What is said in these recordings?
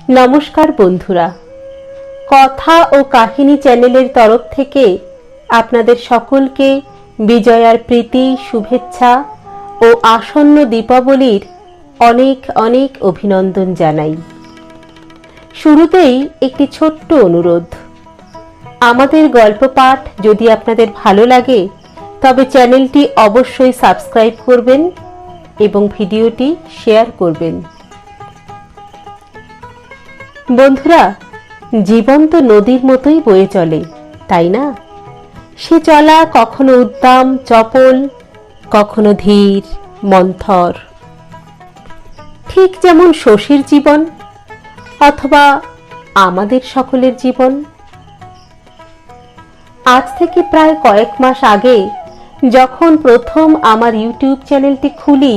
নমস্কার বন্ধুরা, কথা ও কাহিনী চ্যানেলের তরফ থেকে আপনাদের সকলকে বিজয়ার প্রীতি, শুভেচ্ছা ও আসন্ন দীপাবলির অনেক অনেক অভিনন্দন জানাই। শুরুতেই একটি ছোট্ট অনুরোধ, আমাদের গল্প পাঠ যদি আপনাদের ভালো লাগে তবে চ্যানেলটি অবশ্যই সাবস্ক্রাইব করবেন এবং ভিডিওটি শেয়ার করবেন। বন্ধুরা, জীবন তো নদীর মতোই বয়ে চলে, তাই না? সে চলা কখনো উদ্দাম চপল, কখনো ধীর মন্থর, ঠিক যেমন শশীর জীবন অথবা আমাদের সকলের জীবন। আজ থেকে প্রায় কয়েক মাস আগে যখন প্রথম আমার ইউটিউব চ্যানেলটি খুলি,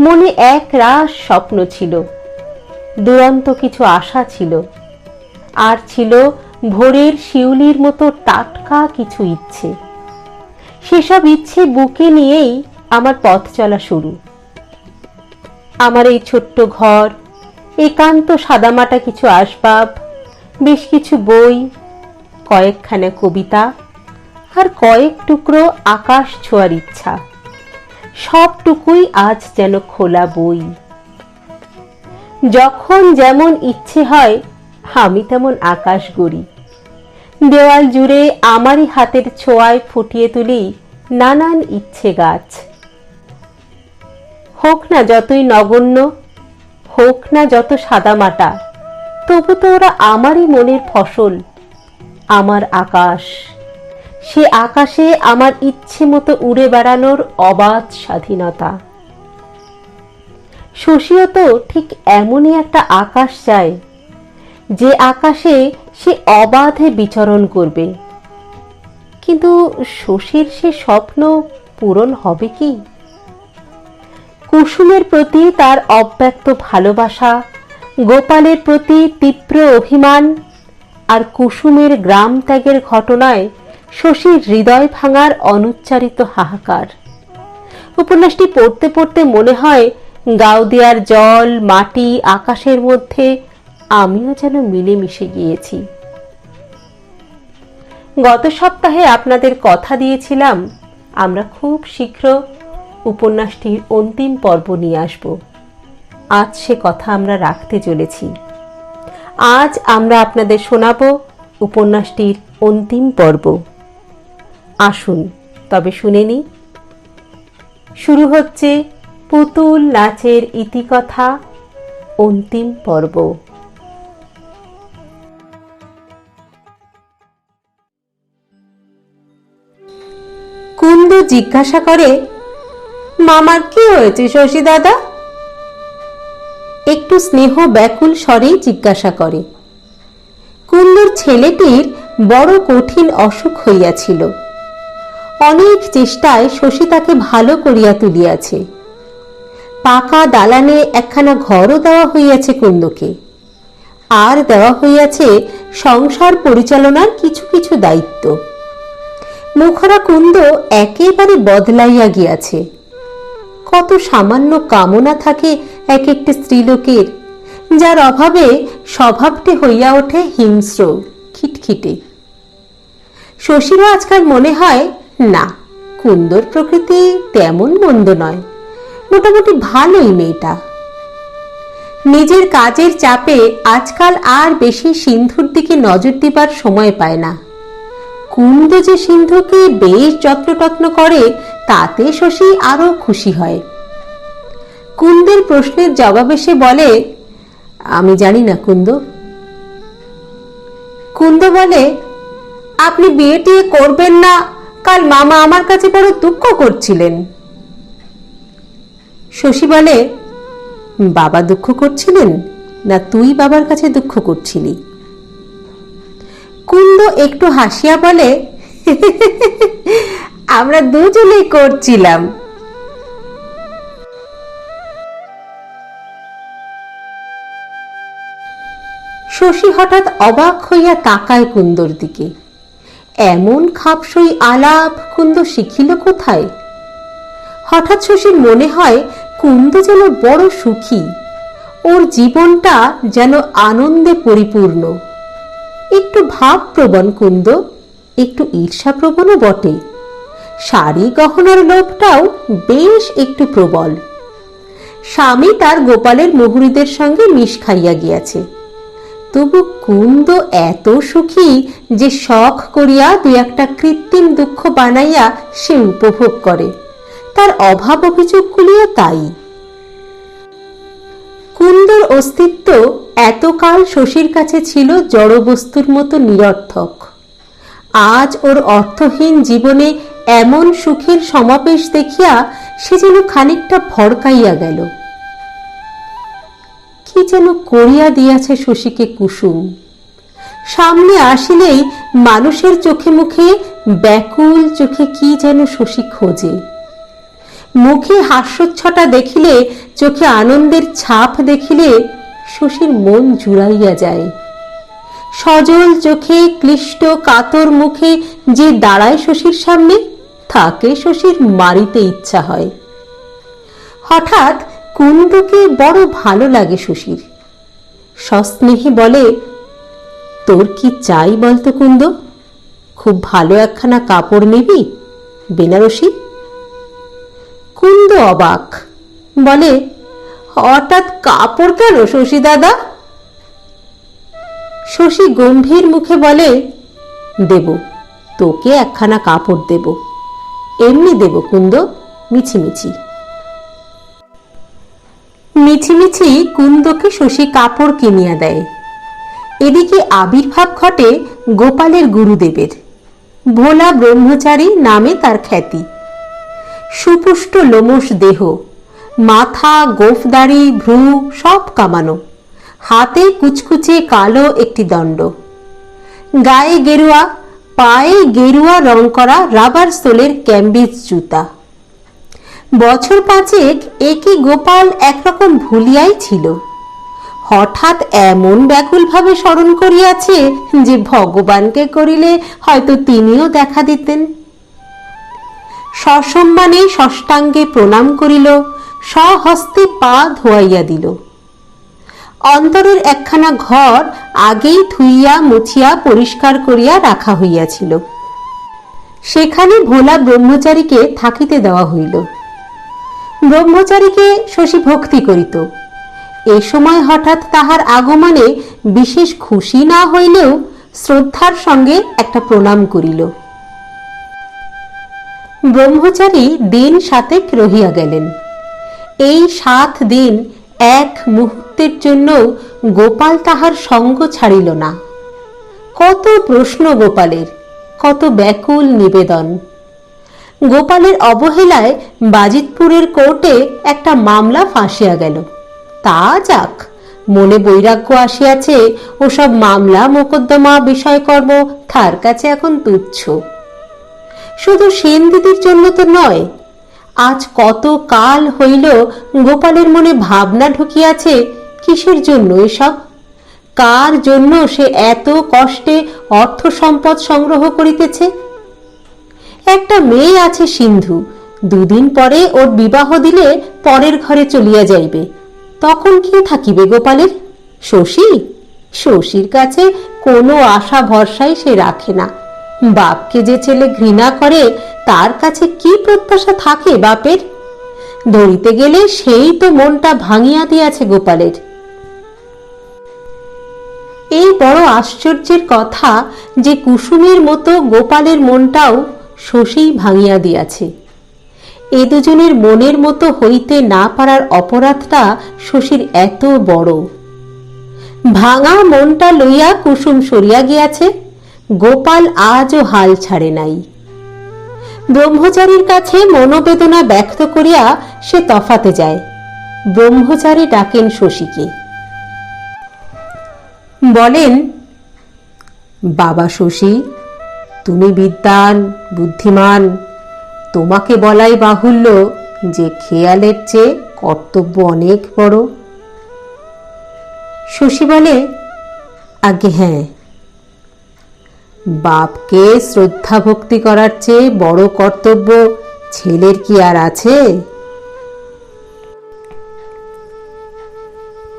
মনে এক রাশ স্বপ্ন ছিল, দুরন্ত কিছু আশা ছিল, আর ছিল ভোরের শিউলির মতো টাটকা কিছু ইচ্ছে। সেসব ইচ্ছে বুকে নিয়েই আমার পথ চলা শুরু। আমার এই ছোট্ট ঘর, একান্ত সাদামাটা কিছু আসবাব, বেশ কিছু বই, কয়েকখানা কবিতা আর কয়েক টুকরো আকাশ ছোঁয়ার ইচ্ছা, সবটুকুই আজ যেন খোলা বই। যখন যেমন ইচ্ছে হয় আমি তেমন আকাশ গড়ি, দেওয়াল জুড়ে আমারই হাতের ছোঁয়ায় ফুটিয়ে তুলি নানান ইচ্ছে গাছ। হোক না যতই নগণ্য, হোক না যত সাদামাটা, তবু তো ওরা আমারই মনের ফসল, আমার আকাশ। সে আকাশে আমার ইচ্ছে মতো উড়ে বেড়ানোর অবাধ স্বাধীনতা। শশীও তো ঠিক এমনই একটা আকাশ চায়, যে আকাশে সে অবাধে বিচরণ করবে। কিন্তু শশীর সে স্বপ্ন পূরণ হবে কি? কুসুমের প্রতি তার অব্যক্ত ভালোবাসা, গোপালের প্রতি তীব্র অভিমান, আর কুসুমের গ্রাম ত্যাগের ঘটনায় শশীর হৃদয় ভাঙার অনুচ্চারিত হাহাকার। উপন্যাসটি পড়তে পড়তে মনে হয় গাওদিয়ার জল, মাটি, আকাশের মধ্যে আমিও যেন মিলেমিশে গিয়েছি। গত সপ্তাহে আপনাদের কথা দিয়েছিলাম আমরা খুব শীঘ্র উপন্যাসটির অন্তিম পর্ব নিয়ে আসব। আজ সে কথা আমরা রাখতে চলেছি। আজ আমরা আপনাদের শোনাব উপন্যাসটির অন্তিম পর্ব। আসুন তবে শুনে নিই। শুরু হচ্ছে পুতুল নাচের ইতিকথা, অন্তিম পর্ব। কুন্দু জিজ্ঞাসা করে, মামার কি হয়েছে শশী দাদা? একটু স্নেহ ব্যাকুল স্বরেই জিজ্ঞাসা করে। কুন্দুর ছেলেটির বড় কঠিন অসুখ হইয়াছিল। অনেক চেষ্টায় শশী তাকে ভালো করিয়া তুলিয়াছে। পাকা দালানে একখানা ঘরও দেওয়া হইয়াছে কুন্দুকে, আর দেওয়া হইয়াছে সংসার পরিচালনার কিছু কিছু দায়িত্ব। মুখরা কুন্দু একেবারে বদলাইয়া গিয়াছে। কত সামান্য কামনা থাকে এক একটি স্ত্রীলোকের, যার অভাবে স্বভাবটি হইয়া ওঠে হিংস্র, খিটখিটে। শশীরও আজকাল মনে হয় না, কুন্দর প্রকৃতি তেমন মন্দ নয়, মোটামুটি ভালোই মেয়েটা। নিজের কাজের চাপে আজকাল আর বেশি সিন্ধুর দিকে নজর দিবার সময় পায় না। কুন্দ যে সিন্ধুকে বেশ যত্নটত্ন করে, তাতে শশী আরো খুশি হয়। কুন্দের প্রশ্নের জবাবে সে বলে, আমি জানি না কুন্দ। কুন্দ বলে, আপনি বিয়ে টিয়ে করবেন না, কাল মামা আমার কাছে বড় দুঃখ করছিলেন। শশী বলে, বাবা দুঃখ করছিলেন না তুই বাবার কাছে দুঃখ করছিলি? কুন্দ একটু হাসিয়া বলে, আমরা দুজনেই করছিলাম। শশী হঠাৎ অবাক হইয়া তাকায় কুন্দর দিকে। এমন খাপসই আলাপ কুন্দ শিখিল কোথায়? হঠাৎ শশীর মনে হয় কুন্দ যেন বড় সুখী, ওর জীবনটা যেন আনন্দে পরিপূর্ণ। একটু ভাবপ্রবণ কুন্দ, একটু ঈর্ষাপ্রবণও বটে। শাড়ি গহনার লোভটাও বেশ একটু প্রবল। স্বামী তার গোপালের মুহুরীদের সঙ্গে মিশ খাইয়া গিয়াছে, তবু কুন্দ এত সুখী যে শখ করিয়া দুই একটা কৃত্রিম দুঃখ বানাইয়া সে উপভোগ করে। তার অভাব অভিযোগগুলিও তাই। কুন্দর অস্তিত্ব এতকাল শশীর কাছে ছিল জড়বস্তুর মতো নিরর্থক। আজ ওর অর্থহীন জীবনে এমন সুখের সমাবেশ দেখিয়া সে যেন খানিকটা ভড়কাইয়া গেল। কি যেন করিয়া দিয়াছে শশীকে কুসুম। সামনে আসিলেই মানুষের চোখে মুখে ব্যাকুল চোখে কি যেন শশী খোঁজে। মুখে হাস্যোচ্ছটা দেখিলে, চোখে আনন্দের ছাপ দেখিলে শশীর মন জুড়াইয়া যায়। সজল চোখে ক্লিষ্ট কাতর মুখে যে দাঁড়ায় শশীর সামনে, তাকে শশীর মারিতে ইচ্ছা হয়। হঠাৎ কুন্দকে বড় ভালো লাগে শশীর। সস্নেহে বলে, তোর কি চাই বলতো কুন্দ? খুব ভালো একখানা কাপড় নিবি বেনারসি? কুন্দ অবাক, বলে, হঠাৎ কাপড় কেন শশী দাদা? শশী গম্ভীর মুখে বলে, দেব, তোকে একখানা কাপড় দেব। এমনি দেব কুন্দ, মিছিমিছি। মিছিমিছি কুন্দকে শশী কাপড় কিনিয়া দেয়। এদিকে আবির্ভাব ঘটে গোপালের গুরুদেবের। ভোলা ব্রহ্মচারী নামে তার খ্যাতি। সুপুষ্ট লোমশ দেহ, মাথা, গোফদাড়ি, ভ্রু সব কামানো, হাতে কুচকুচে কালো একটি দণ্ড, গায়ে গেরুয়া, পায়ে গেরুয়া রং করা রাবার সোলের ক্যাম্বিজ জুতা। বছর পাঁচেক একই গোপাল একরকম ভুলিয়াই ছিল। হঠাৎ এমন ব্যাকুল ভাবে স্মরণ করিয়াছে যে ভগবানকে করিলে হয়তো তিনিও দেখা দিতেন। সসম্মানে ষষ্ঠাঙ্গে প্রণাম করিল, স্বহস্তে পা ধোয়াইয়া দিল। অন্তরের একখানা ঘর আগেই ধুইয়া মুছিয়া পরিষ্কার করিয়া রাখা হইয়াছিল, সেখানে ভোলা ব্রহ্মচারীকে থাকিতে দেওয়া হইল। ব্রহ্মচারীকে শশী ভক্তি করিত। এ সময় হঠাৎ তাহার আগমনে বিশেষ খুশি না হইলেও শ্রদ্ধার সঙ্গে একটা প্রণাম করিল। ব্রহ্মচারী দিন 7 রহিয়া গেলেন। এই 7 দিন এক মুহূর্তের জন্য গোপাল তাহার সঙ্গ ছাড়িল না। কত প্রশ্ন গোপালের, কত ব্যাকুল নিবেদন। গোপালের অবহেলায় বাজিতপুরের কোর্টে একটা মামলা ফাঁসিয়া গেল। তা যাক, মনে বৈরাগ্য আসিয়াছে, ওসব মামলা মোকদ্দমা বিষয়কর্ম তার কাছে এখন তুচ্ছ। শুধু সেন দিদির জন্য তো নয়, আজ কত কাল হইল গোপালের মনে ভাবনা ঢুকিয়াছে কিসের জন্য এসব, কার জন্য সে এত কষ্টে অর্থ সম্পদ সংগ্রহ করিতেছে। একটা মেয়ে আছে সিন্ধু, 2 দিন পরে ওর বিবাহ দিলে পরের ঘরে চলিয়া যাইবে। তখন কি থাকিবে গোপালের? শশী? শশীর কাছে কোনো আশা ভরসাই সে রাখে না। বাপকে যে ছেলে ঘৃণা করে, তার কাছে কি প্রত্যাশা থাকে বাপের? ধরিতে গেলে সেই তো মনটা ভাঙিয়া দিয়াছে গোপালের। এই বড় আশ্চর্যের কথা যে কুসুমের মতো গোপালের মনটাও শশী ভাঙিয়া দিয়াছে। এ দুজনের মনের মতো হইতে না পারার অপরাধটা শশীর এত বড়। ভাঙা মনটা লইয়া কুসুম সরিয়া গিয়াছে, গোপাল আজও হাল ছাড়ে নাই। ব্রহ্মচারীর কাছে মনোবেদনা ব্যক্ত করিয়া সে তফাতে যায়। ব্রহ্মচারী ডাকেন শশীকে, বলেন, বাবা শশী, তুমি বিদ্বান, বুদ্ধিমান, তোমাকে বলাই বাহুল্য যে খেয়ালের চেয়ে কর্তব্য অনেক বড়। শশী বলে, আগে হ্যাঁ, বাপকে শ্রদ্ধা ভক্তি করার চেয়ে বড় কর্তব্য ছেলের কি আর আছে?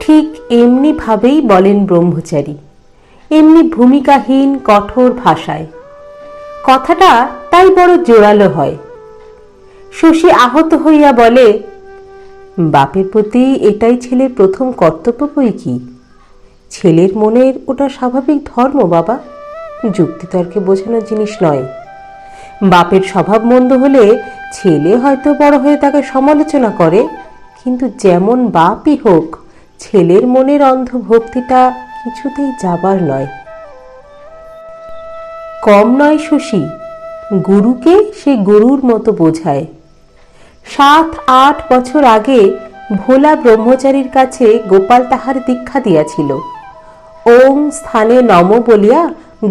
ঠিক এমনি ভাবেই বলেন ব্রহ্মচারী, এমনি ভূমিকাহীন কঠোর ভাষায়। কথাটা তাই বড় জোরালো হয়। শশী আহত হইয়া বলে, বাপের প্রতি এটাই ছেলের প্রথম কর্তব্য বই কি? ছেলের মনের ওটা স্বাভাবিক ধর্ম বাবা, যুক্তিতর্কে বোঝানো জিনিস নয়। বাপের স্বভাব মন্দ হলে ছেলে হয়তো বড় হয়ে তাকে সমালোচনা করে, কিন্তু যেমন বাপই হোক, ছেলের মনের অন্ধ ভক্তিটা কিছুতেই যাবার নয়। কম নয় শশী, গুরুকে সে গরুর মতো বোঝায়। 7-8 বছর আগে ভোলা ব্রহ্মচারীর কাছে গোপাল তাহার দীক্ষা দিয়াছিল। ওং স্থানে নম বলিয়া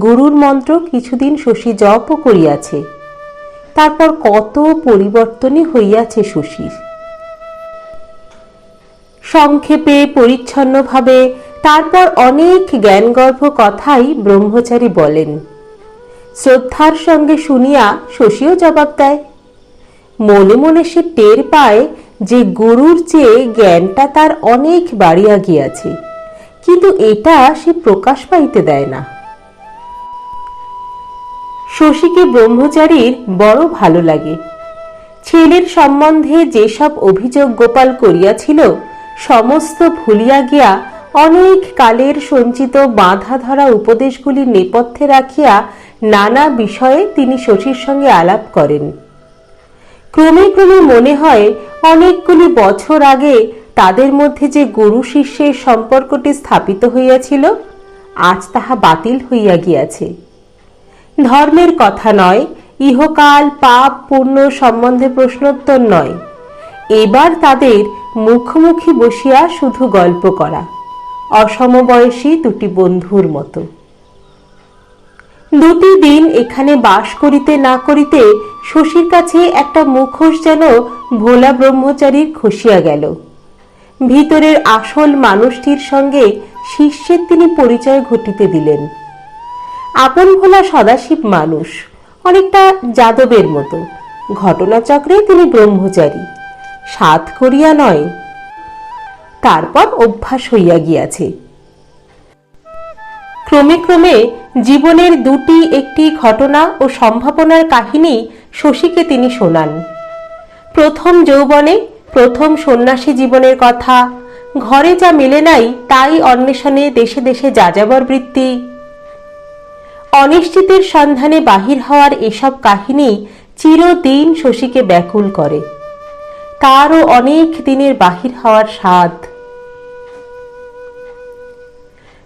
গুরুর মন্ত্র কিছুদিন শশী জপও করিয়াছে। তারপর কত পরিবর্তনই হইয়াছে শশীর। সংক্ষেপে পরিচ্ছন্নভাবে তারপর অনেক জ্ঞানগর্ভ কথাই ব্রহ্মচারী বলেন। শ্রদ্ধার সঙ্গে শুনিয়া শশীও জবাব দেয়। মনে মনে সে টের পায় যে গুরুর চেয়ে জ্ঞানটা তার অনেক বাড়িয়া গিয়াছে, কিন্তু এটা সে প্রকাশ পাইতে দেয় না। শশীকে ব্রহ্মচারীর বড় ভালো লাগে। ছেলের সম্বন্ধে যেসব অভিযোগ গোপাল করিয়াছিল সমস্ত ভুলিয়া গিয়া অনেক কালের সঞ্চিত বাঁধা ধরা উপদেশগুলি নেপথ্যে রাখিয়া নানা বিষয়ে তিনি শশীর সঙ্গে আলাপ করেন। ক্রমে ক্রমে মনে হয় অনেকগুলি বছর আগে তাদের মধ্যে যে গুরু শিষ্যের সম্পর্কটি স্থাপিত হইয়াছিল, আজ তাহা বাতিল হইয়া গিয়াছে। ধর্মের কথা নয়, ইহকাল পাপ পুণ্য সম্বন্ধে প্রশ্নোত্তর নয়, এবার তাদের মুখোমুখি বসিয়া শুধু গল্প করা, অসমবয়সী দুটি বন্ধুর মতো। 2টি দিন এখানে বাস করিতে না করিতে শশীর কাছে একটা মুখোশ যেন ভোলা ব্রহ্মচারীর খসিয়া গেল। ভিতরের আসল মানুষটির সঙ্গে শিষ্যের তিনি পরিচয় ঘটিতে দিলেন। আপন ভোলা সদাশিব মানুষ, অনেকটা যাদবের মতো। ঘটনাচক্রে তিনি ব্রহ্মচারী, সাধ করিয়া নয়। তারপর অভ্যাস হইয়া গিয়াছে। ক্রমে ক্রমে জীবনের 2টি একটি ঘটনা ও সম্ভাবনার কাহিনী শশীকে তিনি শোনান। প্রথম যৌবনে প্রথম সন্ন্যাসী জীবনের কথা, ঘরে যা মেলে নাই তাই অন্বেষণে দেশে দেশে যাযাবর বৃত্তি, অনিশ্চিতের সন্ধানে বাহির হওয়ার এসব কাহিনী চিরদিন শশীকে ব্যাকুল করে। তারও অনেক দিনের বাহির হওয়ার স্বাদ।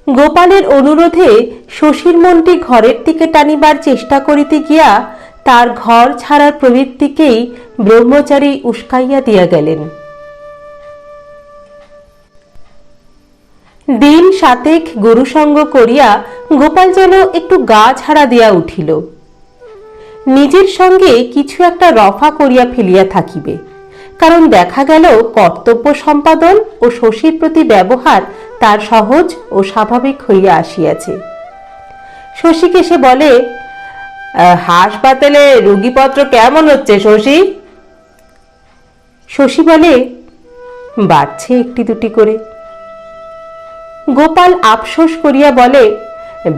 গোপালের অনুরোধে শশীর মনটি ঘরের দিকে টানিবার চেষ্টা করিতে গিয়া তার ঘর ছাড়ার প্রবৃত্তিকেই ব্রহ্মচারী উস্কাইয়া দিয়া গেলেন। দিন 7 গুরুসঙ্গ করিয়া গোপাল যেন একটু গা ছাড়া দিয়া উঠিল। নিজের সঙ্গে কিছু একটা রফা করিয়া ফেলিয়া থাকিবে, কারণ দেখা গেল কর্তব্য সম্পাদন ও শশীর প্রতি ব্যবহার তার সহজ ও স্বাভাবিক হইয়া আসিয়াছে। শশীকে সে বলে, হাসপাতালে রোগীপত্র কেমন হচ্ছে শশী? শশী বলে, বাড়ছে 1-2টি করে। গোপাল আফসোস করিয়া বলে,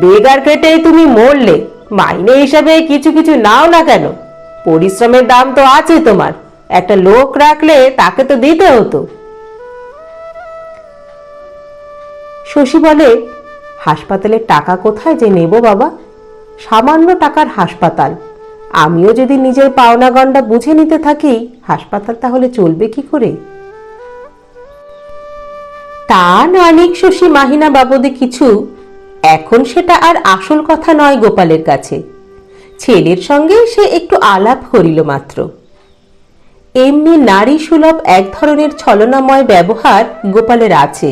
বেগার খেটেই তুমি মরলে, মাইনে হিসাবে কিছু কিছু নাও না কেন? পরিশ্রমের দাম তো আছে তোমার, একটা লোক রাখলে তাকে তো দিতে হতো। শশী বলে, হাসপাতালের টাকা কোথায় যে নেব বাবা? সামান্য টাকার হাসপাতাল, আমিও যদি নিজের পাওনা গন্ডা বুঝে নিতে থাকি, হাসপাতাল তাহলে চলবে কি করে? তা নানিক শশী মাহিনা বাবদে কিছু, এখন সেটা আর আসল কথা নয় গোপালের কাছে। ছেলের সঙ্গে সে একটু আলাপ করিল মাত্র। এমনি নারী সুলভ এক ধরনের ছলনাময় ব্যবহার গোপালের আছে,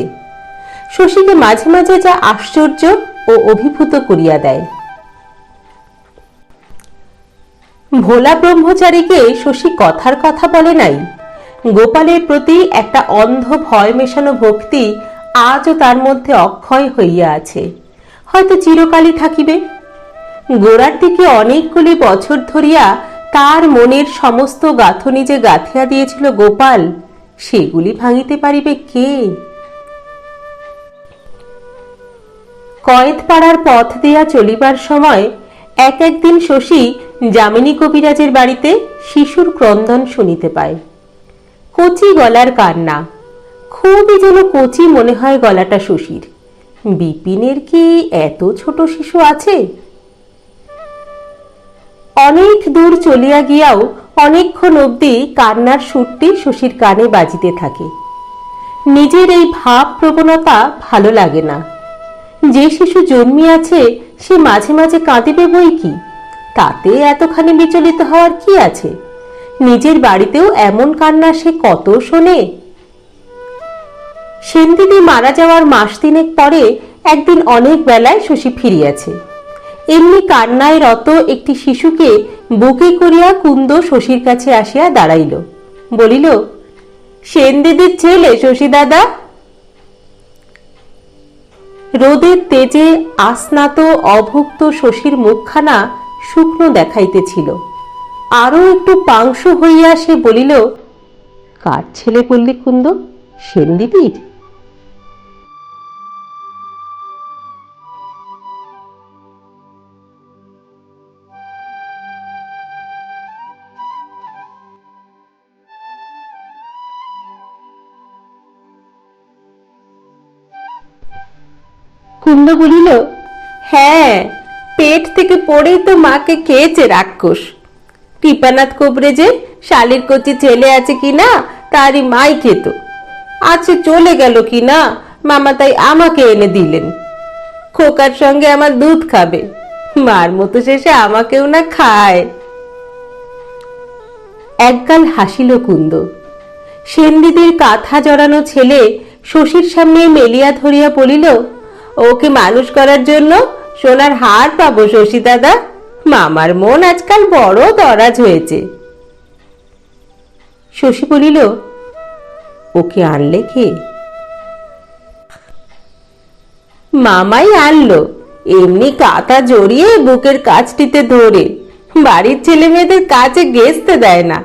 শশীকে মাঝে মাঝে যা আশ্চর্য ও অভিভূত করিয়া দেয়। ভোলা ব্রহ্মচারীকে শশী কথার কথা বলে নাই। গোপালের প্রতি একটা অন্ধ ভয় মেশানো ভক্তি আজও তার মধ্যে অক্ষয় হইয়া আছে, হয়তো চিরকালই থাকিবে। গোড়ার দিকে অনেকগুলি বছর ধরিয়া তার মনের সমস্ত গাঁথনি যে গাঁথিয়া দিয়েছিল গোপাল, সেগুলি ভাঙিতে পারিবে কে? কয়েতপাড়ার পথ দিয়া চলিবার সময় একদিন শশী যামিনী কবিরাজের বাড়িতে শিশুর ক্রন্দন শুনিতে পায়। কচি গলার কান্না, খুবই যেন কচি মনে হয় গলাটা শশীর। বিপিনের কি এত ছোট শিশু আছে? অনেক দূর চলিয়া গিয়াও অনেকক্ষণ অবধি কান্নার সুরটি শশীর কানে বাজিতে থাকে। নিজের এই ভাব প্রবণতা ভালো লাগে না। যে শিশু জন্মিয়াছে সে মাঝে মাঝে কাঁদিবে বই কি, তাতে এতখানি বিচলিত হওয়ার কি আছে? নিজের বাড়িতেও এমন কান্না সে কত শোনে। সেনদিদি মারা যাওয়ার মাস তিনেক পরে একদিন অনেক বেলায় শশী ফিরিয়াছে। এমনি কান্নায় রত একটি শিশুকে বুকে করিয়া কুন্দ শশীর কাছে আসিয়া দাঁড়াইল, বলিল, সেনদিদির ছেলে শশী দাদা। রোদের তেজে আসনাত অভুক্ত শশীর মুখখানা শুকনো দেখাইতেছিল। আরো একটু পাংশু হইয়া সে বলিল, কার ছেলে বললি কুন্দ? সেনদিদির? কুন্দ বলিল, হ্যাঁ, পেট থেকে পড়েই তো মাকে খেয়েছে রাক্ষস। কৃপানাথ কোবরে যে শালির কচি ছেলে আছে কিনা তারই মাই খেত। আছে চলে গেল কিনা, মামা তাই আমাকে এনে দিলেন। খোকার সঙ্গে আমার দুধ খাবে, মার মতো শেষে আমাকেও না খায়। একগাল হাসিল কুন্দ। সেনদিদির কাঁথা জড়ানো ছেলে শশীর সামনে মেলিয়া ধরিয়া বলিল, ওকে মানুষ করার জন্য সোনার হার পাবো শশী দাদা। মামার মন আজকাল বড় দরাজ হয়েছে। শশী বলিল, ওকে আনলে কে? মামাই আনলো, এমনি কাঁথা জড়িয়ে বুকের কাছটিতে ধরে। বাড়ির ছেলে মেয়েদের কাছে ঘেঁষতে দেয় না।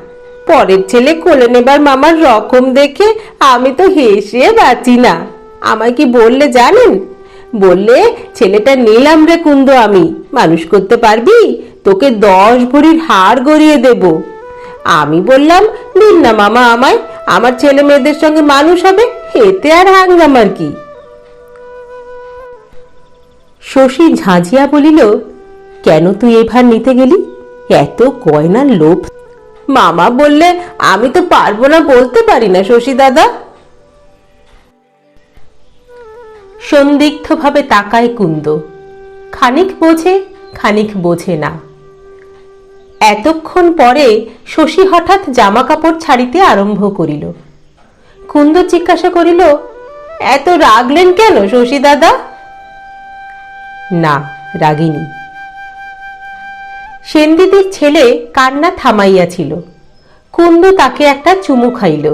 পরের ছেলে কোলে নেবার মামার রকম দেখে আমি তো হেসে বাঁচি না। আমায় কি বললে জানেন? বললে, ছেলেটা নিলাম রে কুন্দ, আমি মানুষ করতে পারবি? তোকে 10 ভরির হার গড়িয়ে দেব। আমি বললাম, দিন না মামা আমায়, আমার ছেলে মেয়েদের সঙ্গে মানুষ হবে, এতে আর হাঙ্গামার কি? শশী ঝাঁঝিয়া বলিল, কেন তুই এভার নিতে গেলি? এত গয়নার লোভ? মামা বললে আমি তো পারবো না, বলতে পারি না শশী দাদা। সন্দিগ্ধভাবে তাকায় কুন্দ, খানিক বোঝে খানিক বোঝে না। এতক্ষণ পরে শশী হঠাৎ জামা কাপড় ছাড়িতে আরম্ভ করিল। কুন্দ জিজ্ঞাসা করিল, এত রাগলেন কেন শশী দাদা? না, রাগিনী। সেনদিদির ছেলে কান্না থামাইয়াছিল। কুন্দ তাকে একটা চুমু খাইল,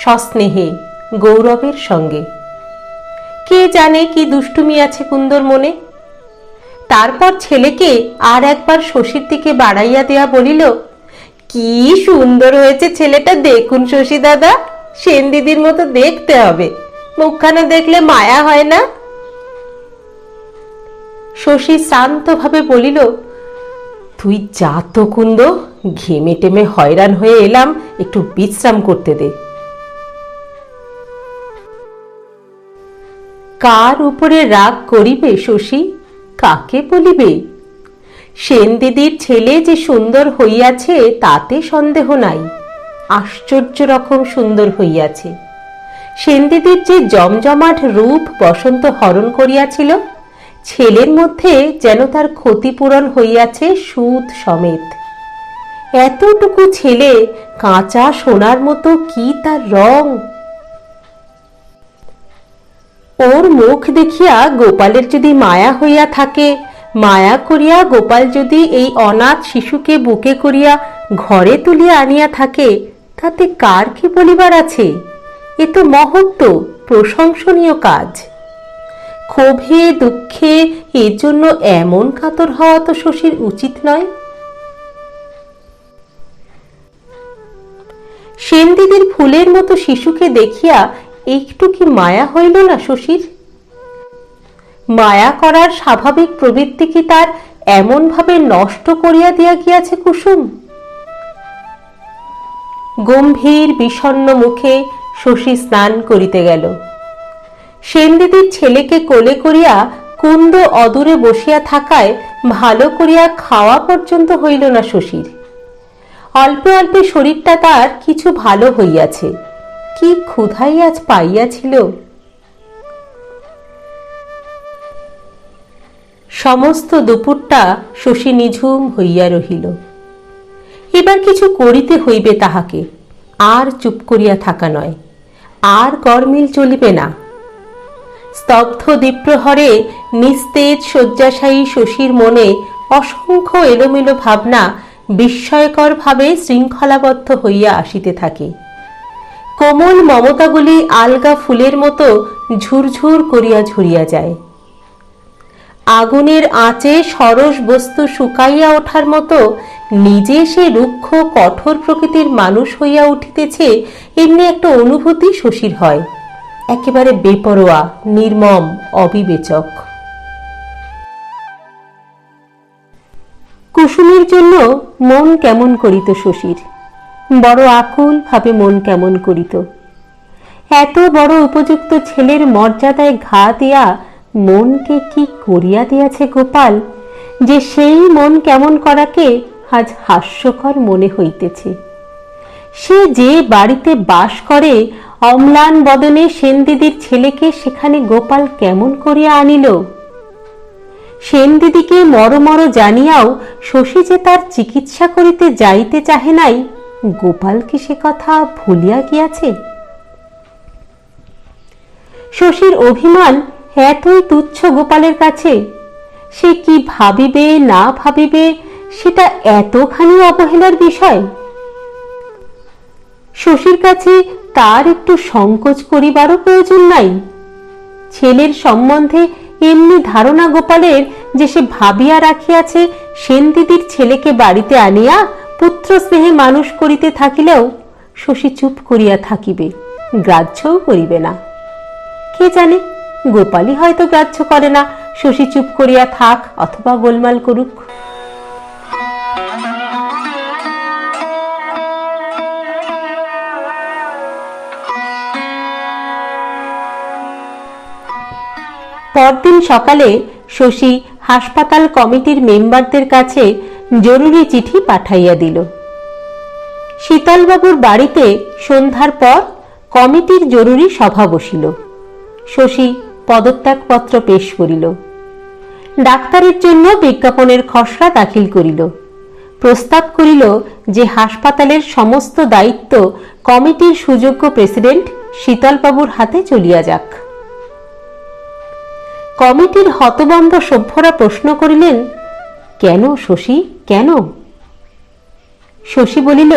সস্নেহে গৌরবের সঙ্গে। কে জানে কি দুষ্টুমি আছে কুন্দর মনে। তারপর ছেলেকে আর একবার শশীর দিকে বাড়াইয়া দেয়া বলিল, কি সুন্দর হয়েছে ছেলেটা, দেখুন শশী দাদা। সেনদিদির মতো দেখতে হবে, মুখখানা দেখলে মায়া হয় না? শশী শান্তভাবে বলিল, তুই যা তো কুন্দ, ঘেমে টেমে হয়রান হয়ে এলাম, একটু বিশ্রাম করতে দে। কার উপরে রাগ করিবে শশী, কাকে বলিবে? সেনদিদির ছেলে যে সুন্দর হইয়াছে তাতে সন্দেহ নাই, আশ্চর্য রকম সুন্দর হইয়াছে। সেনদিদির যে জমজমাট রূপ বসন্ত হরণ করিয়াছিল, ছেলের মধ্যে যেন তার ক্ষতিপূরণ হইয়াছে সুদ সমেত। এতটুকু ছেলে, কাঁচা সোনার মতো কি তার রং! ওর মুখ দেখিয়া গোপালের যদি মায়া হইয়া থাকে, মায়া করিয়া গোপাল যদি এই অনাথ শিশুকে বুকে করিয়া ঘরে তুলিয়া আনিয়া থাকে, তাতে কার কি বলিবার আছে? এ তো মহত্ব, প্রশংসনীয় কাজ। ক্ষোভে দুঃখে এর জন্য এমন কাতর হওয়া তো শশীর উচিত নয়। সেনদিদির ফুলের মতো শিশুকে দেখিয়া একটু কি মায়া হইল না শশীর? মায়া করার স্বাভাবিক প্রবৃত্তি কি তার এমনভাবে নষ্ট করিয়া দিয়া গিয়াছে কুসুম? গম্ভীর বিষণ্ণ মুখে শশী স্নান করিতে গেল। সেনদিদির ছেলেকে কোলে করিয়া কুন্দ অদূরে বসিয়া থাকায় ভালো করিয়া খাওয়া পর্যন্ত হইল না শশীর। অল্পে অল্পে শরীরটা তার কিছু ভালো হইয়াছে। কি ক্ষুধাই আজ পাইয়াছিল! সমস্ত দুপুরটা শশী নিঝুম হইয়া রহিল। এবার কিছু করিতে হইবে তাহাকে, আর চুপ করিয়া থাকা নয়, আর গরমিল চলিবে না। স্তব্ধ দ্বীপ্রহরে নিস্তেজ শয্যাশায়ী শশীর মনে অসংখ্য এলোমেলো ভাবনা বিস্ময়কর ভাবে শৃঙ্খলাবদ্ধ হইয়া আসিতে থাকে। কোমল মমতাগুলি আলগা ফুলের মতো ঝুরঝুর করিয়া ঝরিয়া যায়। আগুনের আঁচে সরস বস্তু শুকাইয়া ওঠার মতো নিজে সে রুক্ষ কঠোর প্রকৃতির মানুষ হইয়া উঠিতেছে, এমনি একটা অনুভূতি শশীর হয়, একেবারে বেপরোয়া, নির্মম, অবিবেচক। কুসুমের জন্য মন কেমন করিত শশীর, বড় আকুল ভাবে মন কেমন করিত। এত বড় উপযুক্ত ছেলের মর্যাদায় ঘা দিয়া মনকে কি করিয়া দিয়াছে গোপাল, যে সেই মন কেমন করাকে আজ হাস্যকর মনে হইতেছে। সে যে বাড়িতে বাস করে, অম্লান বদনে সেনদিদির ছেলেকে সেখানে গোপাল কেমন করিয়া আনিল? সেনদিদিকে মরমর জানিয়াও শশী যে তার চিকিৎসা করিতে যাইতে চাহে নাই, গোপাল কি সে কথা ভুলিয়া গিয়াছে? শশীর অভিমান এতই তুচ্ছ গোপালের কাছে, সে কি ভাবিবে না ভাবিবে সেটা এতখানি অবহেলার বিষয়। শশীর কাছে তার একটু সংকোচ করিবারও প্রয়োজন নাই। ছেলের সম্বন্ধে এমনি ধারণা গোপালের যে সে ভাবিয়া রাখিয়াছে সেনদিদির ছেলেকে বাড়িতে আনিয়া পুত্র স্নেহে মানুষ করিতে থাকিলেও শশী চুপ করিয়া থাকিবে, গ্রাহ্যও করিবে না। কে জানে, গোপালই হয়তো গ্রাহ্য করে না, শশী চুপ করিয়া থাক অথবা গোলমাল করুক। পরদিন সকালে শশী হাসপাতাল কমিটির মেম্বারদের কাছে জরুরি চিঠি পাঠাইয়া দিল। শীতলবাবুর বাড়িতে সন্ধ্যার পর কমিটির জরুরি সভা বসিল। শশী পদত্যাগপত্র পেশ করিল। ডাক্তারের জন্য বিজ্ঞাপনের খসড়া দাখিল করিল। প্রস্তাব করিল যে হাসপাতালের সমস্ত দায়িত্ব কমিটির সুযোগ্য প্রেসিডেন্ট শীতলবাবুর হাতে চলিয়া যাক। কমিটির হতবম্ব সভ্যরা প্রশ্ন করিলেন, কেন শশী, কেন? শশী বলিল,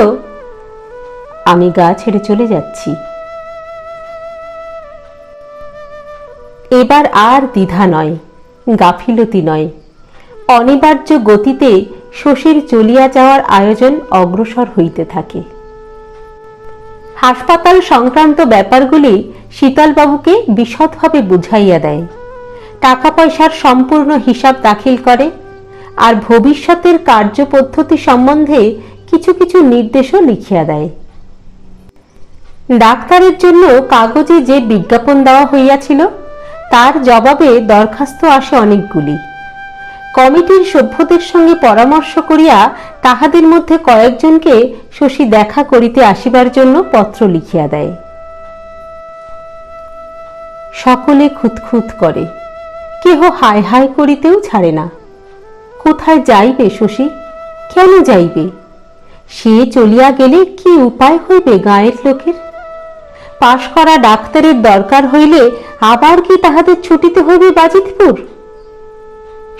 আমি গা ছেড়ে চলে যাচ্ছি। এবার আর দ্বিধা নয়, গাফিলতি নয়, অনিবার্য গতিতে শশীর চলিয়া যাওয়ার আয়োজন অগ্রসর হইতে থাকে। হাসপাতাল সংক্রান্ত ব্যাপারগুলি শীতলবাবুকে বিশদভাবে বুঝাইয়া দেয়, টাকা পয়সার সম্পূর্ণ হিসাব দাখিল করে, আর ভবিষ্যতের কার্যপদ্ধতি সম্বন্ধে কিছু কিছু নির্দেশও লিখিয়া দেয়। ডাক্তারের জন্য কাগজে যে বিজ্ঞাপন দেওয়া হইয়াছিল তার জবাবে দরখাস্ত আসে অনেকগুলি। কমিটির সভ্যদের সঙ্গে পরামর্শ করিয়া তাহাদের মধ্যে কয়েকজনকে শশী দেখা করিতে আসিবার জন্য পত্র লিখিয়া দেয়। সকলে খুঁতখুঁত করে, কেহ হায় হায় করিতেও ছাড়ে না। কোথায় যাইবে শশী, কেন যাইবে? সে চলিয়া গেলে কি উপায় হইবে গাঁয়ের লোকের? পাশ করা ডাক্তারের দরকার হইলে আবার কি তাহাদের ছুটিতে হইবে বাজিতপুর?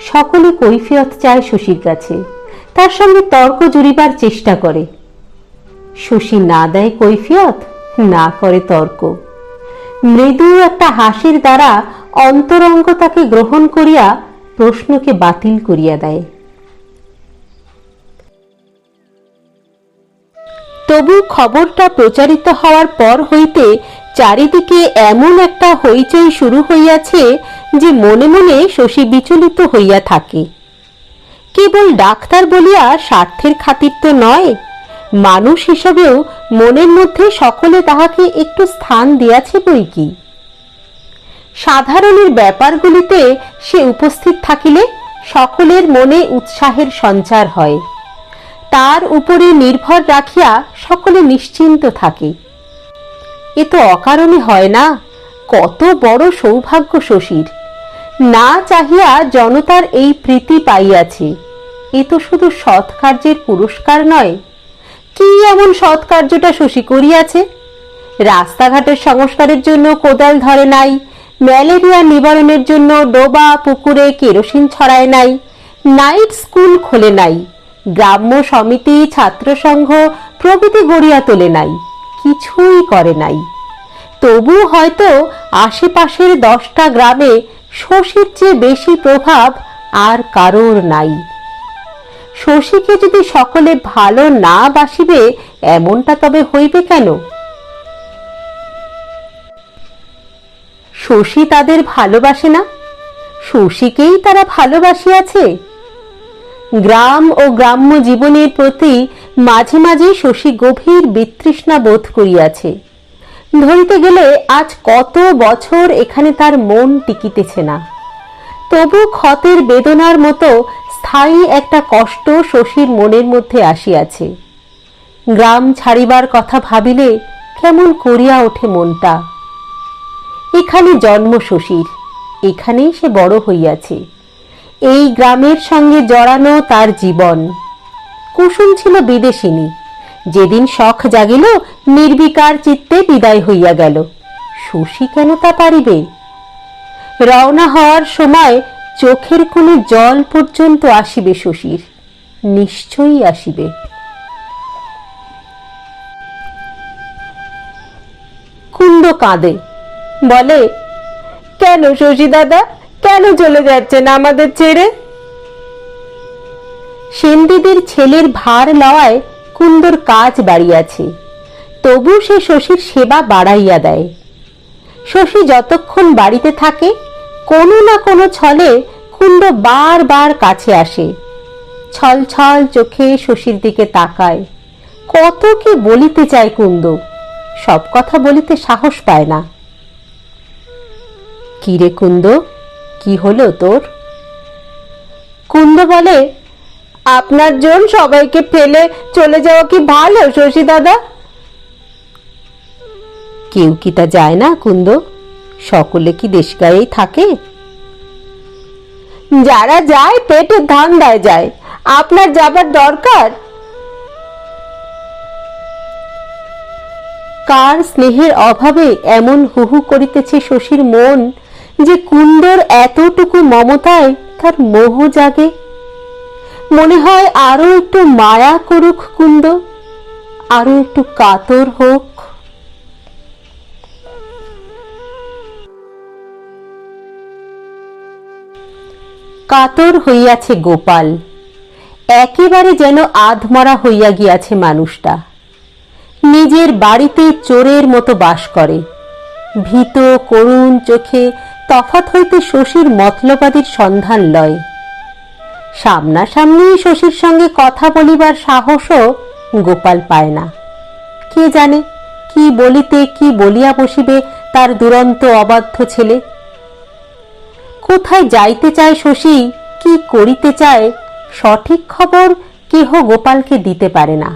সকলে কৈফিয়ত চায় শশীর কাছে, তার সঙ্গে তর্ক জুড়িবার চেষ্টা করে। শশী না দেয় কৈফিয়ত, না করে তর্ক। মৃদু একটা হাসির দ্বারা অন্তরঙ্গতাকে গ্রহণ করিয়া প্রশ্নকে বাতিল করিয়া দেয়। তবু খবরটা প্রচারিত হওয়ার পর হইতে চারিদিকে এমন একটা হইচই শুরু হইয়াছে যে মনে মনে শশী বিচলিত হইয়া থাকে। কেবল ডাক্তার বলিয়া স্বার্থের খাতির তো নয়, মানুষ হিসাবেও মনের মধ্যে সকলে তাহাকে একটু স্থান দিয়াছে বই কি। সাধারণের ব্যাপারগুলিতে সে উপস্থিত থাকিলে সকলের মনে উৎসাহের সঞ্চার হয়, তার উপরে নির্ভর রাখিয়া সকলে নিশ্চিন্ত থাকে। এ তো অকারণে হয় না, কত বড় সৌভাগ্য শশীর। না চাহিয়া জনতার এই প্রীতি পাইয়াছে, এ তো শুধু সৎকার্যের পুরস্কার নয়। কি এমন সৎকার্যটা শশী করিয়াছে? রাস্তাঘাটের সংস্কারের জন্য কোদাল ধরে নাই, ম্যালেরিয়া নিবারণের জন্য ডোবা পুকুরে কেরোসিন ছড়ায় নাই, নাইট স্কুল খোলে নাই, গ্রাম্য সমিতি ছাত্রসংঘ প্রভৃতি গড়িয়া তোলে নাই, কিছুই করে নাই। তবু হয়তো আশেপাশের 10টা গ্রামে শশীর চেয়ে বেশি প্রভাব আর কারোর নাই। শশীকে যদি সকলে ভালো না বাসিবে এমনটা তবে হইবে কেন? শশী তাদের ভালোবাসে না, শশীকেই তারা ভালোবাসিয়াছে। গ্রাম ও গ্রাম্য জীবনের প্রতি মাঝে মাঝে শশী গভীর বিতৃষ্ণা বোধ করিয়াছে। ধরিতে গেলে আজ কত বছর এখানে তার মন টিকিতেছে না, তবু ক্ষতের বেদনার মতো স্থায়ী একটা কষ্ট শশীর মনের মধ্যে আসিয়াছে। গ্রাম ছাড়িবার কথা ভাবিলে কেমন করিয়া ওঠে মনটা। এখানে জন্ম শশীর, এখানেই সে বড় হইয়াছে, এই গ্রামের সঙ্গে জড়ানো তার জীবন। কুসুম ছিল বিদেশিনী, যেদিন শখ জাগিল নির্বিকার চিত্তে বিদায় হইয়া গেল। শশী কেন তা পারিবে? রওনা হওয়ার সময় চোখের কোণে জল পর্যন্ত আসিবে শশীর, নিশ্চয়ই আসিবে। কুন্দ কাঁদে, বলে, কেন শশী দাদা, কেন চলে যাচ্ছেন আমাদের ছেড়ে? সেনদিদির ছেলের ভার লওয়ায় কুন্দর কাজ বাড়িয়াছে, তবু সে শশীর সেবা বাড়াইয়া দেয়। শশী যতক্ষণ বাড়িতে থাকে কোনো না কোনো ছলে কুন্দ বারবার কাছে আসে, ছল ছল চোখে শশীর দিকে তাকায়। কত কি বলিতে চায় কুন্দ, সব কথা বলিতে সাহস পায় না। কি রে কুন্দ, কি হলো তোর? কুন্দ বলে, আপনার জন্য সবাইকে ফেলে চলে যাওয়া কি ভালো শশী দাদা? কেউ কি তা যায় না কুন্দ? সকলে কি দেশ গায়েই থাকে? যারা যায় পেটের ধান্দায় যায়, আপনার যাবার দরকার? কার স্নেহের অভাবে এমন হুহু করিতেছে শশীর মন যে কুন্দর এতটুকু মমতায় তার মোহ জাগে। মনে হয় আরো একটু মায়া করুক কুন্দ, আরো একটু কাতর হোক। কাতর হইয়াছে গোপাল, একেবারে যেন আধমরা হইয়া গিয়াছে মানুষটা। নিজের বাড়িতে চোরের মতো বাস করে, ভীত করুণ চোখে তফাৎ হইতে শশীর মতলবাদীর সন্ধান লয়। সামনাসামনি শশীর সঙ্গে কথা বলিবার সাহসও গোপাল পায় না। কে জানে কি বলিতে কি বলিয়া বসিবে তার দুরন্ত অবাধ্য ছেলে। কোথায় যাইতে চায় শশী, কি করিতে চায়, সঠিক খবর কেহ গোপালকে দিতে পারে না।